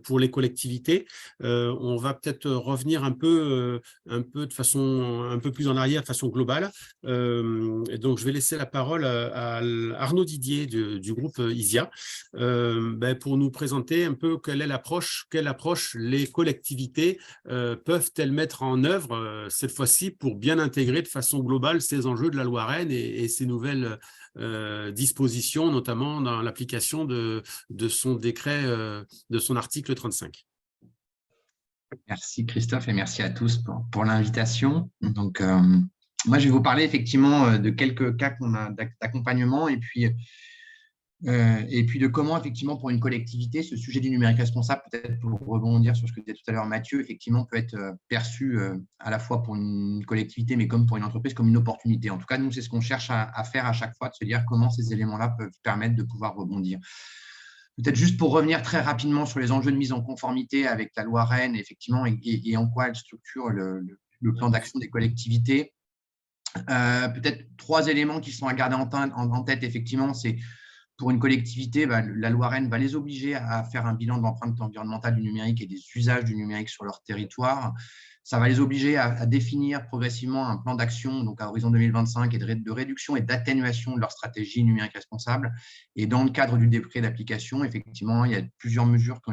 pour les collectivités, on va peut-être revenir un peu de façon un peu plus en arrière, de façon globale. Et donc, je vais laisser la parole à Arnaud Didier du groupe ISIA pour nous présenter un peu quelle approche les collectivités peuvent-elles mettre en œuvre cette fois-ci pour bien intégrer de façon globale ces enjeux de la loi Rennes et ces nouvelles dispositions, notamment dans l'application de son décret, de son article 35. Merci Christophe et merci à tous pour l'invitation. Donc, moi, je vais vous parler effectivement de quelques cas qu'on a d'accompagnement et puis de comment, effectivement, pour une collectivité, ce sujet du numérique responsable, peut-être pour rebondir sur ce que disait tout à l'heure Mathieu, effectivement, peut être perçu à la fois pour une collectivité, mais comme pour une entreprise, comme une opportunité. En tout cas, nous, c'est ce qu'on cherche à faire à chaque fois, de se dire comment ces éléments-là peuvent permettre de pouvoir rebondir. Peut-être juste pour revenir très rapidement sur les enjeux de mise en conformité avec la loi Rennes, effectivement, et en quoi elle structure le plan d'action des collectivités. Peut-être 3 éléments qui sont à garder en tête, effectivement, c'est pour une collectivité, la loi Rennes va les obliger à faire un bilan de l'empreinte environnementale du numérique et des usages du numérique sur leur territoire. Ça va les obliger à définir progressivement un plan d'action, donc à horizon 2025, et de réduction et d'atténuation de leur stratégie numérique responsable. Et dans le cadre du décret d'application, effectivement, il y a plusieurs mesures qui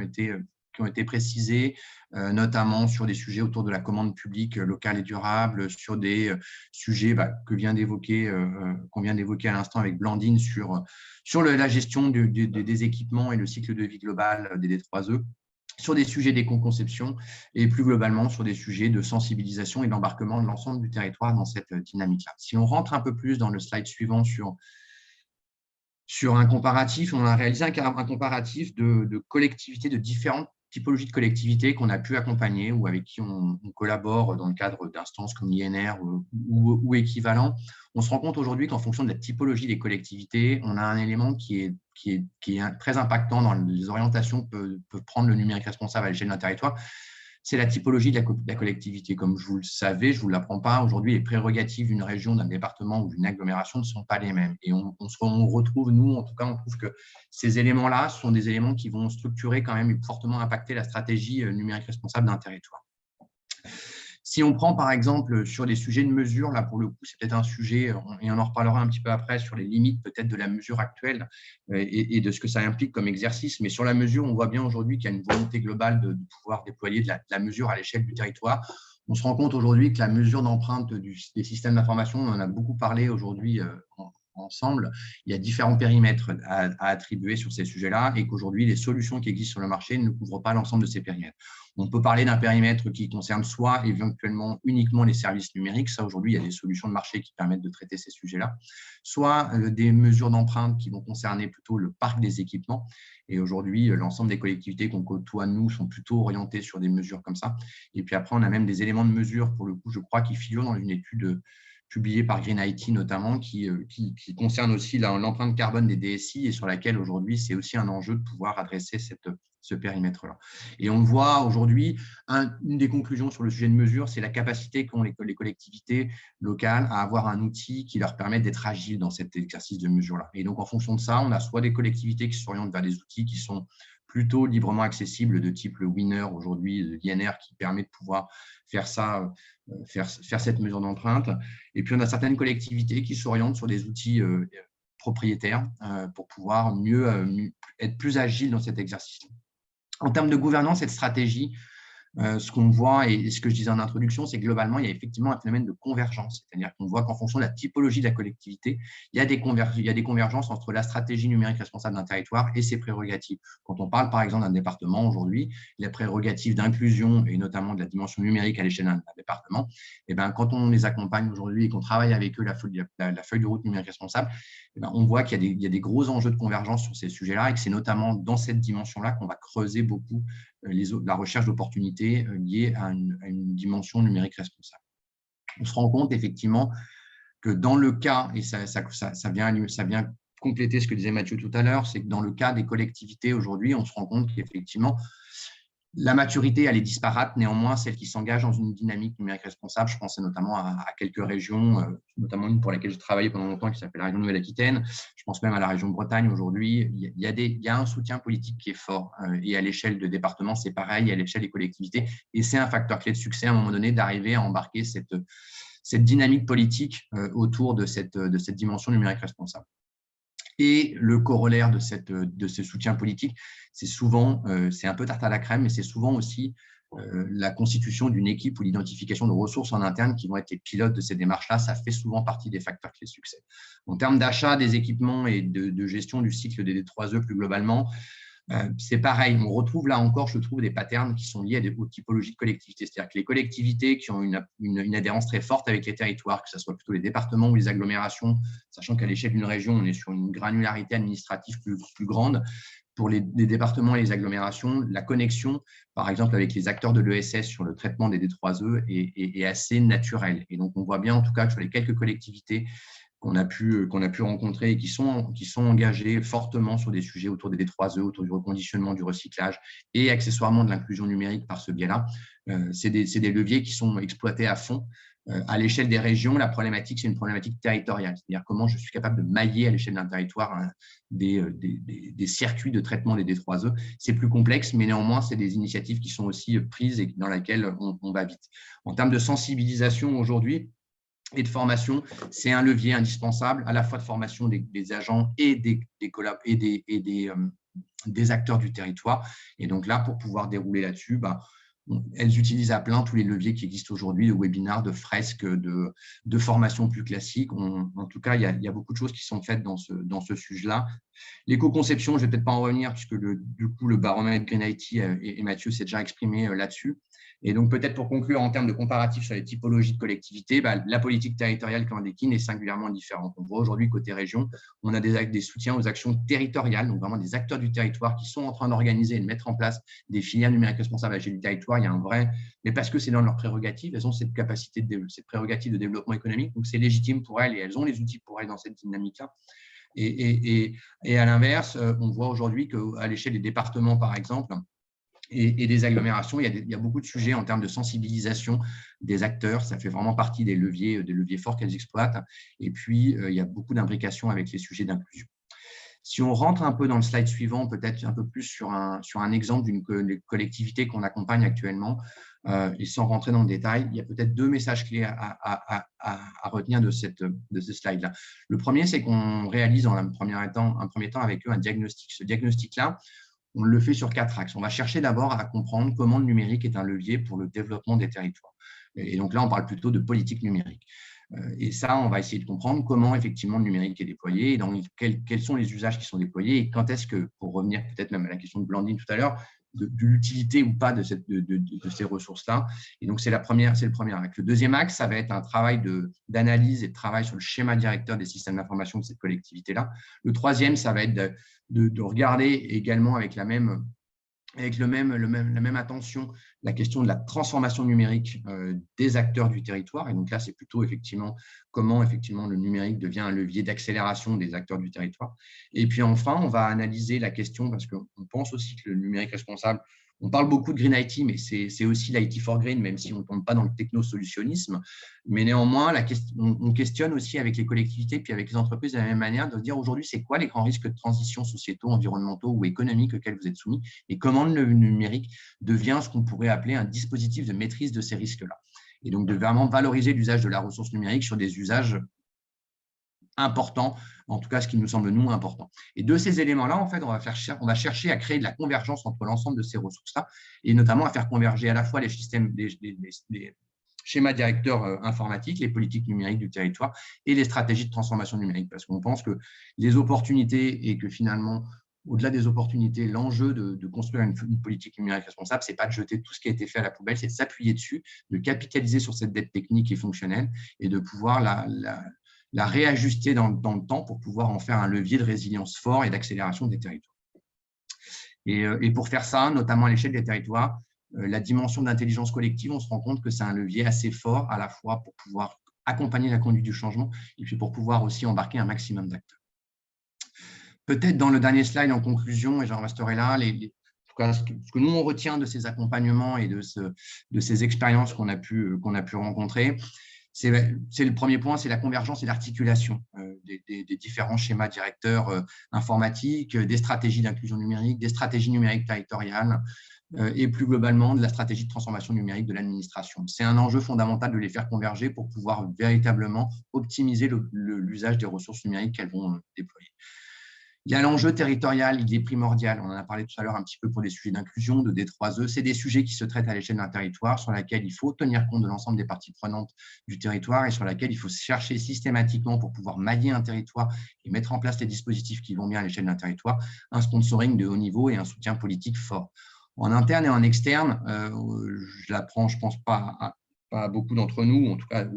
ont été précisées, notamment sur des sujets autour de la commande publique locale et durable, sur des sujets qu'on vient d'évoquer à l'instant avec Blandine sur la gestion des équipements et le cycle de vie global des D3E, sur des sujets d'éco-conception et plus globalement sur des sujets de sensibilisation et d'embarquement de l'ensemble du territoire dans cette dynamique-là. Si on rentre un peu plus dans le slide suivant sur un comparatif, on a réalisé un comparatif de collectivités, de différentes typologies de collectivités qu'on a pu accompagner ou avec qui on collabore dans le cadre d'instances comme l'INR ou équivalent. On se rend compte aujourd'hui qu'en fonction de la typologie des collectivités, on a un élément qui est très impactant dans les orientations que peut prendre le numérique responsable à l'échelle d'un territoire. C'est la typologie de la collectivité. Comme vous le savez, je ne vous l'apprends pas, aujourd'hui, les prérogatives d'une région, d'un département ou d'une agglomération ne sont pas les mêmes. Et on retrouve, nous, en tout cas, on trouve que ces éléments-là sont des éléments qui vont structurer quand même et fortement impacter la stratégie numérique responsable d'un territoire. Si on prend par exemple sur des sujets de mesure, là pour le coup, c'est peut-être un sujet, et on en reparlera un petit peu après, sur les limites peut-être de la mesure actuelle et de ce que ça implique comme exercice. Mais sur la mesure, on voit bien aujourd'hui qu'il y a une volonté globale de pouvoir déployer de la mesure à l'échelle du territoire. On se rend compte aujourd'hui que la mesure d'empreinte des systèmes d'information, on en a beaucoup parlé aujourd'hui ensemble, il y a différents périmètres à attribuer sur ces sujets-là et qu'aujourd'hui, les solutions qui existent sur le marché ne couvrent pas l'ensemble de ces périmètres. On peut parler d'un périmètre qui concerne soit éventuellement uniquement les services numériques, ça aujourd'hui, il y a des solutions de marché qui permettent de traiter ces sujets-là, soit des mesures d'empreinte qui vont concerner plutôt le parc des équipements. Et aujourd'hui, l'ensemble des collectivités qu'on côtoie, nous, sont plutôt orientées sur des mesures comme ça. Et puis après, on a même des éléments de mesure, pour le coup, je crois, qui figurent dans une étude publiée par Green IT notamment, qui concerne aussi l'empreinte carbone des DSI et sur laquelle aujourd'hui, c'est aussi un enjeu de pouvoir adresser ce périmètre-là. Et on le voit aujourd'hui, une des conclusions sur le sujet de mesure, c'est la capacité qu'ont les collectivités locales à avoir un outil qui leur permet d'être agiles dans cet exercice de mesure-là. Et donc, en fonction de ça, on a soit des collectivités qui s'orientent vers des outils qui sont plutôt librement accessibles, de type le Winner aujourd'hui, l'INR, qui permet de pouvoir faire ça, faire cette mesure d'empreinte. Et puis, on a certaines collectivités qui s'orientent sur des outils propriétaires pour pouvoir être plus agiles dans cet exercice. En termes de gouvernance et de stratégie, ce qu'on voit et ce que je disais en introduction, c'est que globalement, il y a effectivement un phénomène de convergence. C'est-à-dire qu'on voit qu'en fonction de la typologie de la collectivité, il y a des convergences entre la stratégie numérique responsable d'un territoire et ses prérogatives. Quand on parle, par exemple, d'un département aujourd'hui, les prérogatives d'inclusion et notamment de la dimension numérique à l'échelle d'un département, et ben, quand on les accompagne aujourd'hui et qu'on travaille avec eux la feuille de route numérique responsable, et ben, on voit qu'il y a des gros enjeux de convergence sur ces sujets-là et que c'est notamment dans cette dimension-là qu'on va creuser beaucoup la recherche d'opportunités liées à une dimension numérique responsable. On se rend compte effectivement que dans le cas, et ça vient compléter ce que disait Mathieu tout à l'heure, c'est que dans le cas des collectivités aujourd'hui, on se rend compte qu'effectivement, la maturité, elle est disparate. Néanmoins, celles qui s'engagent dans une dynamique numérique responsable, je pensais notamment à quelques régions, notamment une pour laquelle j'ai travaillé pendant longtemps qui s'appelle la région Nouvelle-Aquitaine. Je pense même à la région Bretagne aujourd'hui. Il y a un soutien politique qui est fort. Et à l'échelle de départements, c'est pareil, à l'échelle des collectivités. Et c'est un facteur clé de succès à un moment donné d'arriver à embarquer cette dynamique politique autour de cette dimension numérique responsable. Et le corollaire de ce soutien politique, c'est souvent, c'est un peu tarte à la crème, mais c'est souvent aussi la constitution d'une équipe ou l'identification de ressources en interne qui vont être les pilotes de ces démarches-là. Ça fait souvent partie des facteurs clés de succès. En termes d'achat des équipements et de gestion du cycle des D3E plus globalement, c'est pareil, on retrouve là encore, je trouve, des patterns qui sont liés aux typologies de collectivités. C'est-à-dire que les collectivités qui ont une adhérence très forte avec les territoires, que ce soit plutôt les départements ou les agglomérations, sachant qu'à l'échelle d'une région, on est sur une granularité administrative plus grande. Pour les départements et les agglomérations, la connexion, par exemple, avec les acteurs de l'ESS sur le traitement des D3E est assez naturelle. Et donc, on voit bien, en tout cas, que sur les quelques collectivités qu'on a pu rencontrer et qui sont engagés fortement sur des sujets autour des D3E, autour du reconditionnement, du recyclage et accessoirement de l'inclusion numérique par ce biais-là. C'est des leviers qui sont exploités à fond. À l'échelle des régions, la problématique, c'est une problématique territoriale, c'est-à-dire comment je suis capable de mailler à l'échelle d'un territoire des circuits de traitement des D3E. C'est plus complexe, mais néanmoins, c'est des initiatives qui sont aussi prises et dans lesquelles on va vite. En termes de sensibilisation aujourd'hui, et de formation, c'est un levier indispensable, à la fois de formation des agents et des acteurs du territoire. Et donc là, pour pouvoir dérouler là-dessus, elles utilisent à plein tous les leviers qui existent aujourd'hui, de webinars, de fresques, de formations plus classiques. En tout cas, il y a beaucoup de choses qui sont faites dans ce sujet-là. L'éco-conception, je ne vais peut-être pas en revenir, puisque du coup, le baromètre Green IT et Mathieu s'est déjà exprimé là-dessus. Et donc, peut-être pour conclure, en termes de comparatif sur les typologies de collectivités, la politique territoriale qu'on décline est singulièrement différente. On voit aujourd'hui, côté région, on a des soutiens aux actions territoriales, donc vraiment des acteurs du territoire qui sont en train d'organiser et de mettre en place des filières numériques responsables à l'échelle du territoire. Il y a un vrai, mais parce que c'est dans leurs prérogatives, elles ont cette capacité, cette prérogative de développement économique, donc c'est légitime pour elles et elles ont les outils pour elles dans cette dynamique-là. Et à l'inverse, on voit aujourd'hui qu'à l'échelle des départements, par exemple, et des agglomérations, il y a beaucoup de sujets en termes de sensibilisation des acteurs. Ça fait vraiment partie des leviers forts qu'elles exploitent. Et puis, il y a beaucoup d'imbrications avec les sujets d'inclusion. Si on rentre un peu dans le slide suivant, peut-être un peu plus sur un exemple d'une collectivité qu'on accompagne actuellement, et sans rentrer dans le détail, il y a peut-être deux messages clés à retenir de ce slide-là. Le premier, c'est qu'on réalise en un premier temps avec eux un diagnostic. Ce diagnostic-là, on le fait sur 4 axes. On va chercher d'abord à comprendre comment le numérique est un levier pour le développement des territoires. Et donc là, on parle plutôt de politique numérique. Et ça, on va essayer de comprendre comment effectivement le numérique est déployé, quels sont les usages qui sont déployés et quand est-ce que, pour revenir peut-être même à la question de Blandine tout à l'heure, de l'utilité ou pas de ces ressources-là. Et donc, c'est le premier axe. Le deuxième axe, ça va être un travail d'analyse et de travail sur le schéma directeur des systèmes d'information de cette collectivité-là. Le troisième, ça va être de regarder également avec la même avec la même attention, la question de la transformation numérique des acteurs du territoire. Et donc là, c'est plutôt effectivement comment effectivement le numérique devient un levier d'accélération des acteurs du territoire. Et puis enfin, on va analyser la question, parce qu'on pense aussi que le numérique responsable, on parle beaucoup de Green IT, mais c'est aussi l'IT for Green, même si on ne tombe pas dans le technosolutionnisme. Mais néanmoins, on questionne aussi avec les collectivités puis avec les entreprises de la même manière, de dire aujourd'hui, c'est quoi les grands risques de transition sociétaux, environnementaux ou économiques auxquels vous êtes soumis et comment le numérique devient ce qu'on pourrait appeler un dispositif de maîtrise de ces risques-là. Et donc, de vraiment valoriser l'usage de la ressource numérique sur des usages importants, en tout cas ce qui nous semble nous important. Et de ces éléments-là, en fait, on va chercher à créer de la convergence entre l'ensemble de ces ressources-là, et notamment à faire converger à la fois les systèmes, les schémas directeurs informatiques, les politiques numériques du territoire et les stratégies de transformation numérique, parce qu'on pense que les opportunités et que finalement, au-delà des opportunités, l'enjeu de construire une politique numérique responsable, ce n'est pas de jeter tout ce qui a été fait à la poubelle, c'est de s'appuyer dessus, de capitaliser sur cette dette technique et fonctionnelle et de pouvoir la réajuster dans le temps pour pouvoir en faire un levier de résilience fort et d'accélération des territoires. Et pour faire ça, notamment à l'échelle des territoires, la dimension d'intelligence collective, on se rend compte que c'est un levier assez fort à la fois pour pouvoir accompagner la conduite du changement et puis pour pouvoir aussi embarquer un maximum d'acteurs. Peut-être dans le dernier slide, en conclusion, et j'en resterai là, en tout cas, ce que nous, on retient de ces accompagnements et de ces expériences qu'on a pu rencontrer, c'est le premier point, c'est la convergence et l'articulation des différents schémas directeurs informatiques, des stratégies d'inclusion numérique, des stratégies numériques territoriales et plus globalement de la stratégie de transformation numérique de l'administration. C'est un enjeu fondamental de les faire converger pour pouvoir véritablement optimiser l'usage des ressources numériques qu'elles vont déployer. Il y a l'enjeu territorial, il est primordial. On en a parlé tout à l'heure un petit peu pour les sujets d'inclusion, de D3E. C'est des sujets qui se traitent à l'échelle d'un territoire sur lesquels il faut tenir compte de l'ensemble des parties prenantes du territoire et sur lesquels il faut chercher systématiquement pour pouvoir mailler un territoire et mettre en place les dispositifs qui vont bien à l'échelle d'un territoire, un sponsoring de haut niveau et un soutien politique fort. En interne et en externe, je l'apprends, je ne pense pas à beaucoup d'entre nous, en tout cas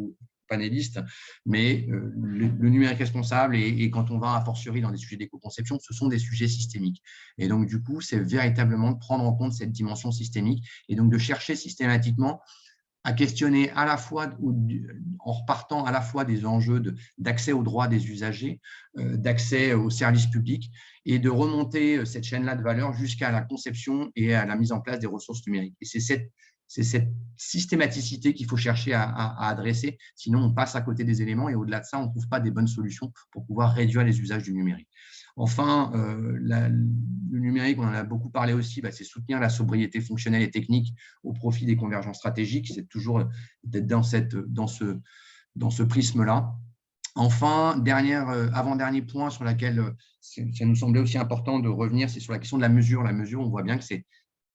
panélistes, mais le numérique responsable et quand on va a fortiori dans des sujets d'éco-conception, ce sont des sujets systémiques. Et donc, du coup, c'est véritablement de prendre en compte cette dimension systémique et donc de chercher systématiquement à questionner à la fois, en repartant à la fois des enjeux d'accès aux droits des usagers, d'accès aux services publics et de remonter cette chaîne-là de valeur jusqu'à la conception et à la mise en place des ressources numériques. Et c'est cette systématicité qu'il faut chercher à adresser, sinon on passe à côté des éléments et au-delà de ça, on ne trouve pas des bonnes solutions pour pouvoir réduire les usages du numérique. Enfin, le numérique, on en a beaucoup parlé aussi, c'est soutenir la sobriété fonctionnelle et technique au profit des convergences stratégiques, c'est toujours d'être dans ce prisme-là. Enfin, avant-dernier point sur lequel ça nous semblait aussi important de revenir, c'est sur la question de la mesure. La mesure, on voit bien que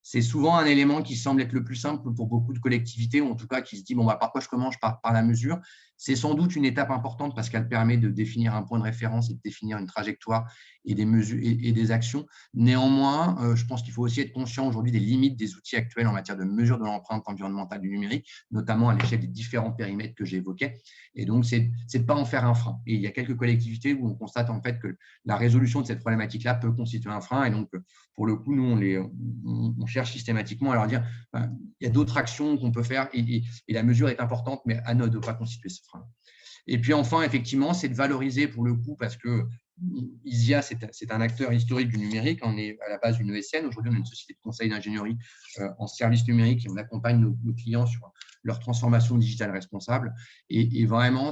c'est souvent un élément qui semble être le plus simple pour beaucoup de collectivités, ou en tout cas qui se dit, par quoi je commence par la mesure. C'est sans doute une étape importante parce qu'elle permet de définir un point de référence et de définir une trajectoire et des mesures et des actions. Néanmoins, je pense qu'il faut aussi être conscient aujourd'hui des limites des outils actuels en matière de mesure de l'empreinte environnementale du numérique, notamment à l'échelle des différents périmètres que j'évoquais. Et donc, c'est de ne pas en faire un frein. Et il y a quelques collectivités où on constate en fait que la résolution de cette problématique-là peut constituer un frein. Et donc, pour le coup, nous, on cherche systématiquement à leur dire il y a d'autres actions qu'on peut faire et la mesure est importante, mais à nous de ne pas constituer ce frein. Et puis enfin, effectivement, c'est de valoriser pour le coup, parce que ISIA, c'est un acteur historique du numérique. On est à la base d'une ESN. Aujourd'hui, on est une société de conseil d'ingénierie en services numériques et on accompagne nos clients sur leur transformation digitale responsable. Et vraiment,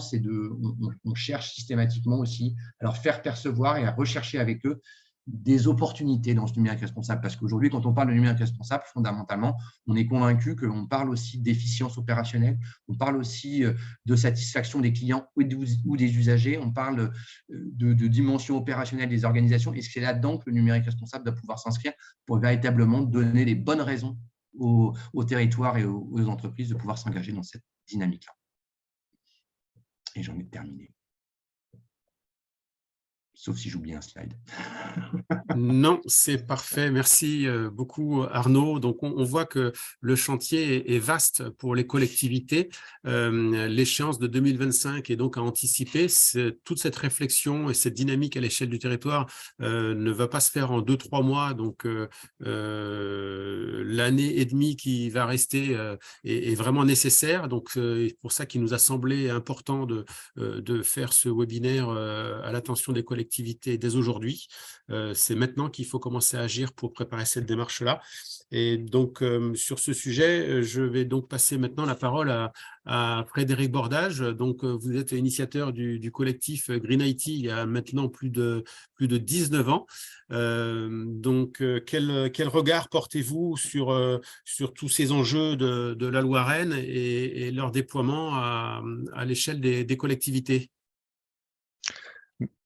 on cherche systématiquement aussi à leur faire percevoir et à rechercher avec eux des opportunités dans ce numérique responsable. Parce qu'aujourd'hui, quand on parle de numérique responsable, fondamentalement, on est convaincu qu'on parle aussi d'efficience opérationnelle, on parle aussi de satisfaction des clients ou des usagers, on parle de dimension opérationnelle des organisations. Et c'est là-dedans que le numérique responsable doit pouvoir s'inscrire pour véritablement donner les bonnes raisons aux territoires et aux entreprises de pouvoir s'engager dans cette dynamique-là. Et j'en ai terminé. Sauf si j'oublie un slide. Non, c'est parfait. Merci beaucoup, Arnaud. Donc, on voit que le chantier est vaste pour les collectivités. L'échéance de 2025 est donc à anticiper. Toute cette réflexion et cette dynamique à l'échelle du territoire ne va pas se faire en 2-3 mois. Donc, l'année et demie qui va rester est vraiment nécessaire. Donc, c'est pour ça qu'il nous a semblé important de faire ce webinaire à l'attention des collectivités dès aujourd'hui. C'est maintenant qu'il faut commencer à agir pour préparer cette démarche-là. Et donc, sur ce sujet, je vais donc passer maintenant la parole à Frédéric Bordage. Donc, vous êtes initiateur du collectif Green IT il y a maintenant plus de 19 ans. Donc, quel regard portez-vous sur tous ces enjeux de la loi Rennes et leur déploiement à l'échelle des collectivités?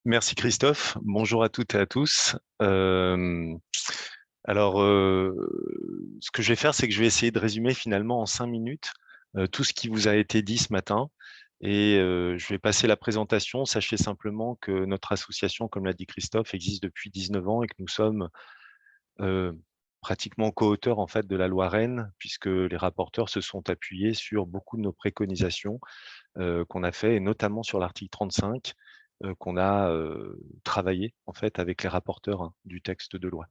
Merci Christophe, bonjour à toutes et à tous. Alors, ce que je vais faire, c'est que je vais essayer de résumer finalement en 5 minutes tout ce qui vous a été dit ce matin. Et je vais passer la présentation. Sachez simplement que notre association, comme l'a dit Christophe, existe depuis 19 ans et que nous sommes pratiquement co-auteurs en fait de la loi Rennes, puisque les rapporteurs se sont appuyés sur beaucoup de nos préconisations qu'on a fait, et notamment sur l'article 35, qu'on a travaillé en fait avec les rapporteurs du texte de loi.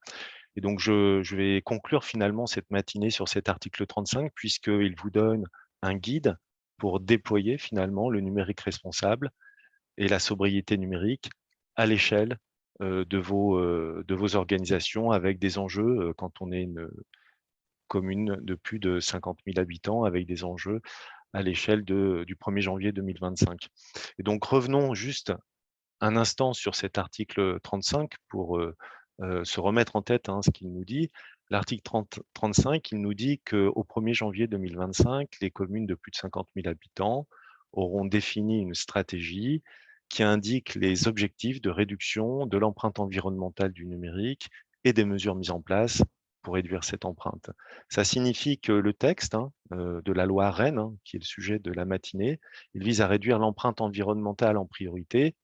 Et donc, je vais conclure finalement cette matinée sur cet article 35, puisqu'il vous donne un guide pour déployer finalement le numérique responsable et la sobriété numérique à l'échelle de vos organisations, avec des enjeux quand on est une commune de plus de 50 000 habitants, avec des enjeux à l'échelle du 1er janvier 2025. Et donc, revenons juste un instant sur cet article 35 pour se remettre en tête ce qu'il nous dit. L'article 35, il nous dit qu'au 1er janvier 2025, les communes de plus de 50 000 habitants auront défini une stratégie qui indique les objectifs de réduction de l'empreinte environnementale du numérique et des mesures mises en place pour réduire cette empreinte. Ça signifie que le texte de la loi Rennes, qui est le sujet de la matinée, il vise à réduire l'empreinte environnementale en priorité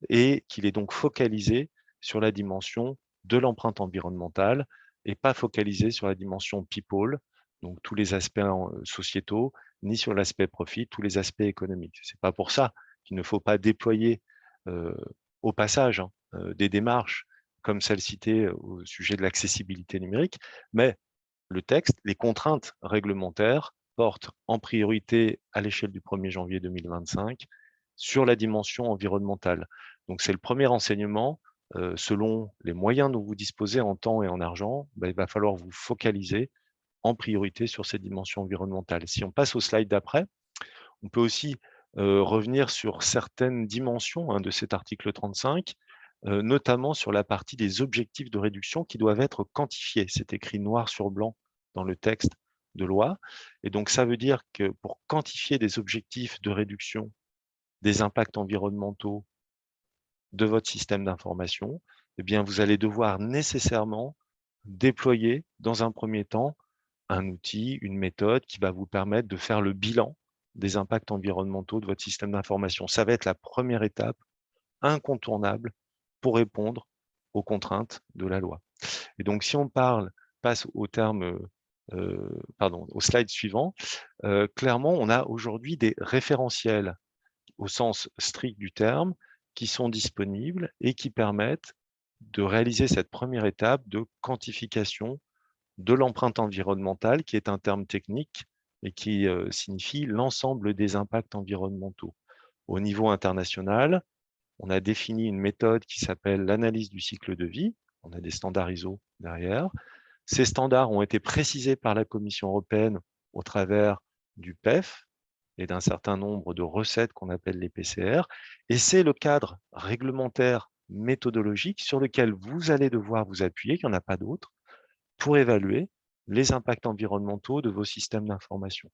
et qu'il est donc focalisé sur la dimension de l'empreinte environnementale et pas focalisé sur la dimension people, donc tous les aspects sociétaux, ni sur l'aspect profit, tous les aspects économiques. C'est pas pour ça qu'il ne faut pas déployer au passage des démarches comme celle citée au sujet de l'accessibilité numérique, mais le texte, les contraintes réglementaires portent en priorité à l'échelle du 1er janvier 2025 sur la dimension environnementale. Donc, c'est le premier enseignement. Selon les moyens dont vous disposez en temps et en argent, il va falloir vous focaliser en priorité sur cette dimension environnementale. Si on passe au slide d'après, on peut aussi revenir sur certaines dimensions de cet article 35, notamment sur la partie des objectifs de réduction qui doivent être quantifiés. C'est écrit noir sur blanc dans le texte de loi. Et donc, ça veut dire que pour quantifier des objectifs de réduction des impacts environnementaux de votre système d'information, eh bien, vous allez devoir nécessairement déployer dans un premier temps un outil, une méthode qui va vous permettre de faire le bilan des impacts environnementaux de votre système d'information. Ça va être la première étape incontournable pour répondre aux contraintes de la loi. Et donc, si on passe au au slide suivant, clairement, on a aujourd'hui des référentiels au sens strict du terme qui sont disponibles et qui permettent de réaliser cette première étape de quantification de l'empreinte environnementale, qui est un terme technique et qui signifie l'ensemble des impacts environnementaux. Au niveau international, on a défini une méthode qui s'appelle l'analyse du cycle de vie. On a des standards ISO derrière. Ces standards ont été précisés par la Commission européenne au travers du PEF et d'un certain nombre de recettes qu'on appelle les PCR. Et c'est le cadre réglementaire méthodologique sur lequel vous allez devoir vous appuyer, il n'y en a pas d'autre, pour évaluer les impacts environnementaux de vos systèmes d'information.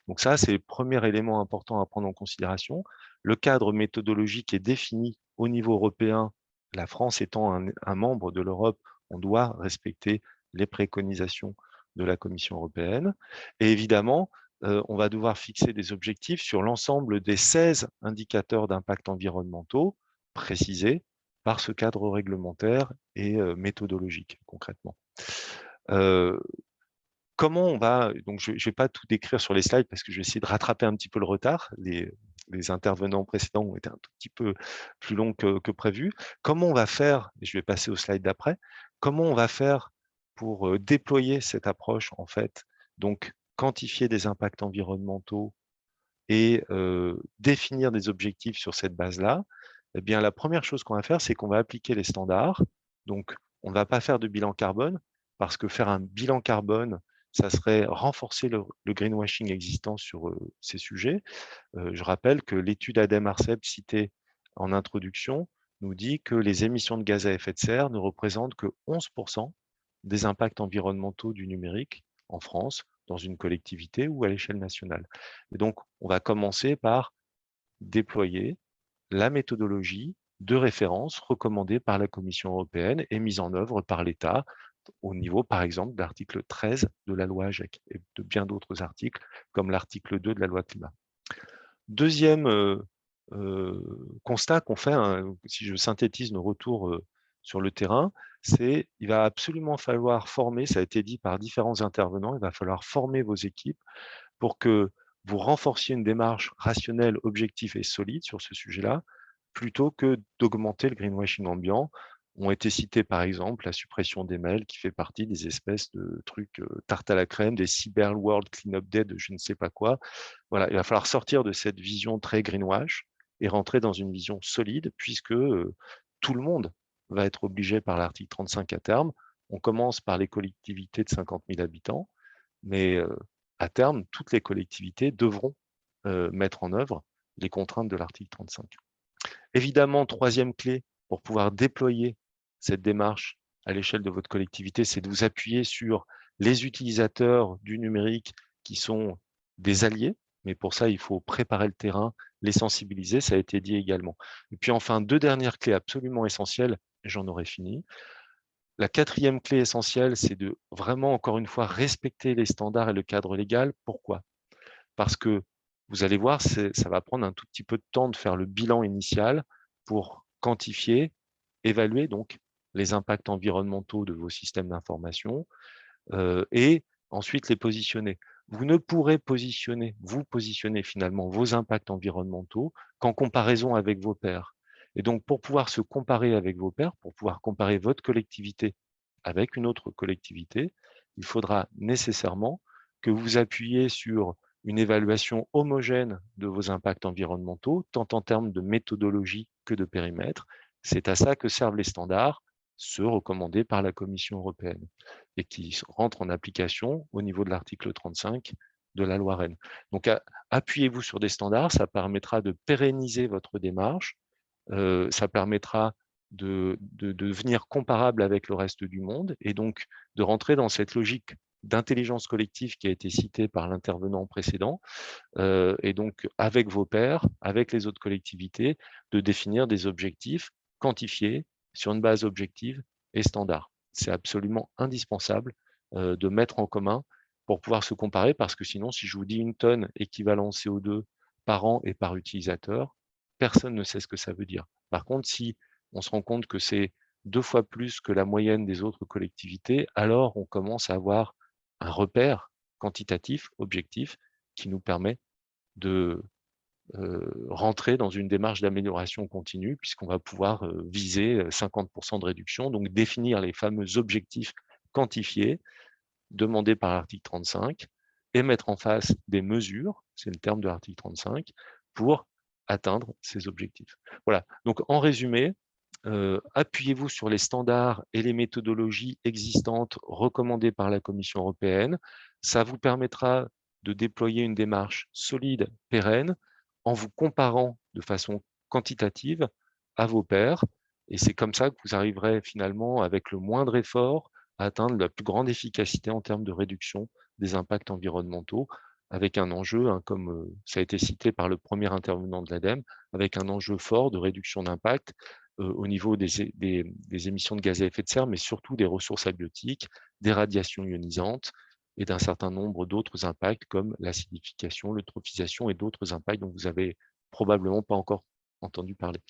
Donc ça, c'est le premier élément important à prendre en considération. Le cadre méthodologique est défini au niveau européen. La France étant un membre de l'Europe, on doit respecter les préconisations de la Commission européenne. Et évidemment, on va devoir fixer des objectifs sur l'ensemble des 16 indicateurs d'impact environnementaux précisés par ce cadre réglementaire et méthodologique, concrètement. Comment on va, donc je ne vais pas tout décrire sur les slides parce que je vais essayer de rattraper un petit peu le retard. Les intervenants précédents ont été un tout petit peu plus longs que prévu. Comment on va faire, et je vais passer au slide d'après, comment on va faire pour déployer cette approche, en fait, donc quantifier des impacts environnementaux et définir des objectifs sur cette base-là? Eh bien, la première chose qu'on va faire, c'est qu'on va appliquer les standards. Donc, on ne va pas faire de bilan carbone, parce que faire un bilan carbone, ça serait renforcer le greenwashing existant sur ces sujets. Je rappelle que l'étude ADEME-ARCEP citée en introduction nous dit que les émissions de gaz à effet de serre ne représentent que 11% des impacts environnementaux du numérique en France, dans une collectivité ou à l'échelle nationale. Et donc, on va commencer par déployer la méthodologie de référence recommandée par la Commission européenne et mise en œuvre par l'État au niveau, par exemple, de l'article 13 de la loi AGEC et de bien d'autres articles, comme l'article 2 de la loi climat. Deuxième constat qu'on fait, hein, si je synthétise nos retours sur le terrain, c'est qu'il va absolument falloir former, ça a été dit par différents intervenants, il va falloir former vos équipes pour que vous renforciez une démarche rationnelle, objective et solide sur ce sujet-là, plutôt que d'augmenter le greenwashing ambiant. Ont été cités par exemple la suppression des mails qui fait partie des espèces de trucs tarte à la crème, des Cyber World Cleanup Day de je ne sais pas quoi. Voilà, il va falloir sortir de cette vision très greenwash et rentrer dans une vision solide puisque tout le monde va être obligé par l'article 35 à terme. On commence par les collectivités de 50 000 habitants, mais à terme, toutes les collectivités devront mettre en œuvre les contraintes de l'article 35. Évidemment, troisième clé pour pouvoir déployer cette démarche à l'échelle de votre collectivité, c'est de vous appuyer sur les utilisateurs du numérique qui sont des alliés, mais pour ça, il faut préparer le terrain, les sensibiliser, ça a été dit également. Et puis enfin, deux dernières clés absolument essentielles, et j'en aurai fini. La quatrième clé essentielle, c'est de vraiment, encore une fois, respecter les standards et le cadre légal. Pourquoi? Parce que vous allez voir, ça va prendre un tout petit peu de temps de faire le bilan initial pour quantifier, évaluer donc les impacts environnementaux de vos systèmes d'information et ensuite les positionner. Vous ne pourrez vous positionner finalement vos impacts environnementaux qu'en comparaison avec vos pairs. Et donc, pour pouvoir se comparer avec vos pairs, pour pouvoir comparer votre collectivité avec une autre collectivité, il faudra nécessairement que vous appuyiez sur une évaluation homogène de vos impacts environnementaux, tant en termes de méthodologie que de périmètre. C'est à ça que servent les standards, ceux recommandés par la Commission européenne et qui rentrent en application au niveau de l'article 35 de la loi Rennes. Donc, appuyez-vous sur des standards, ça permettra de pérenniser votre démarche, ça permettra de devenir comparable avec le reste du monde et donc de rentrer dans cette logique d'intelligence collective qui a été citée par l'intervenant précédent, et donc avec vos pairs, avec les autres collectivités, de définir des objectifs quantifiés sur une base objective et standard. C'est absolument indispensable de mettre en commun pour pouvoir se comparer, parce que sinon, si je vous dis 1 tonne équivalent CO2 par an et par utilisateur, personne ne sait ce que ça veut dire. Par contre, si on se rend compte que c'est 2 fois plus que la moyenne des autres collectivités, alors on commence à avoir un repère quantitatif, objectif, qui nous permet de rentrer dans une démarche d'amélioration continue, puisqu'on va pouvoir viser 50% de réduction, donc définir les fameux objectifs quantifiés, demandés par l'article 35, et mettre en face des mesures, c'est le terme de l'article 35, pour atteindre ces objectifs. Voilà, donc en résumé, appuyez-vous sur les standards et les méthodologies existantes recommandées par la Commission européenne. Ça vous permettra de déployer une démarche solide, pérenne, en vous comparant de façon quantitative à vos pairs. Et c'est comme ça que vous arriverez finalement, avec le moindre effort, à atteindre la plus grande efficacité en termes de réduction des impacts environnementaux, avec un enjeu, hein, comme ça a été cité par le premier intervenant de l'ADEME, avec un enjeu fort de réduction d'impact au niveau des émissions de gaz à effet de serre, mais surtout des ressources abiotiques, des radiations ionisantes et d'un certain nombre d'autres impacts comme l'acidification, l'eutrophisation et d'autres impacts dont vous avez probablement pas encore entendu parler.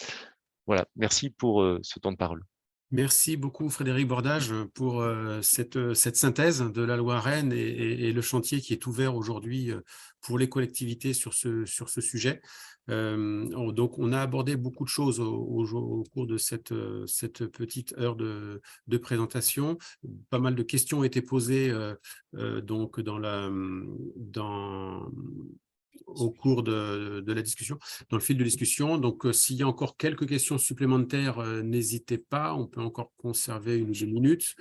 Voilà, merci pour ce temps de parole. Merci beaucoup Frédéric Bordage pour cette synthèse de la loi Rennes et le chantier qui est ouvert aujourd'hui pour les collectivités sur ce sujet. Donc on a abordé beaucoup de choses au cours de cette petite heure de présentation. Pas mal de questions ont été posées donc au cours de la discussion, dans le fil de discussion. Donc, s'il y a encore quelques questions supplémentaires, n'hésitez pas, on peut encore conserver 1 ou 2 minutes.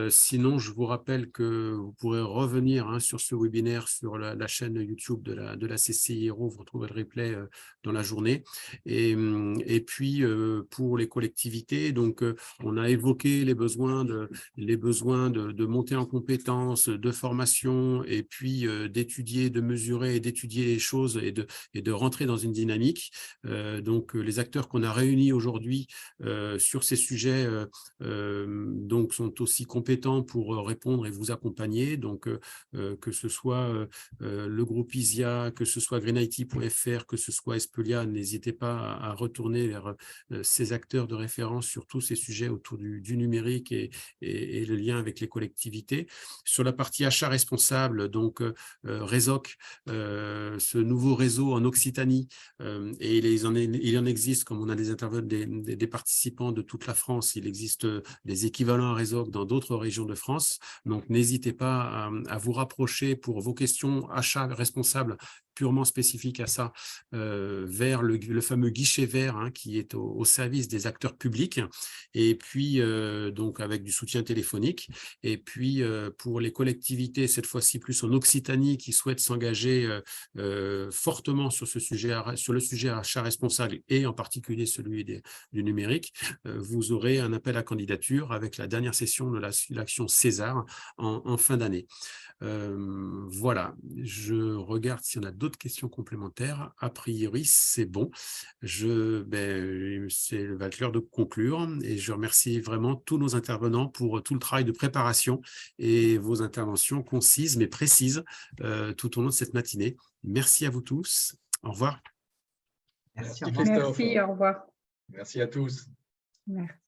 Sinon, je vous rappelle que vous pourrez revenir sur ce webinaire sur la chaîne YouTube de la CCI Hérault, vous retrouvez le replay dans la journée. Et puis, pour les collectivités, donc, on a évoqué les besoins de monter en compétences, de formation, et puis d'étudier, de mesurer et d'étudier les choses et de rentrer dans une dynamique. Donc, les acteurs qu'on a réunis aujourd'hui sur ces sujets donc sont aussi compétents pour répondre et vous accompagner. Donc, que ce soit le groupe ISIA, que ce soit greenIT.fr, que ce soit Espelia, n'hésitez pas à retourner vers ces acteurs de référence sur tous ces sujets autour du numérique et le lien avec les collectivités. Sur la partie achat responsable, donc Résoc, ce nouveau réseau en Occitanie, et il en existe, comme on a des intervenants, des participants de toute la France, il existe des équivalents à Résoc dans d'autres régions de France. Donc, n'hésitez pas à vous rapprocher pour vos questions achats responsables purement spécifiques à ça, vers le fameux guichet vert qui est au service des acteurs publics, et puis donc avec du soutien téléphonique. Et puis pour les collectivités, cette fois-ci plus en Occitanie, qui souhaitent s'engager fortement sur le sujet achat responsable, et en particulier celui du numérique, vous aurez un appel à candidature avec la dernière session de l'action César en fin d'année. Voilà, je regarde s'il y en a d'autres questions complémentaires. A priori, c'est bon. C'est va être l'heure de conclure, et je remercie vraiment tous nos intervenants pour tout le travail de préparation et vos interventions concises mais précises tout au long de cette matinée. Merci à vous tous. Au revoir. Merci, Christophe. Merci, au revoir. Merci à tous. Merci.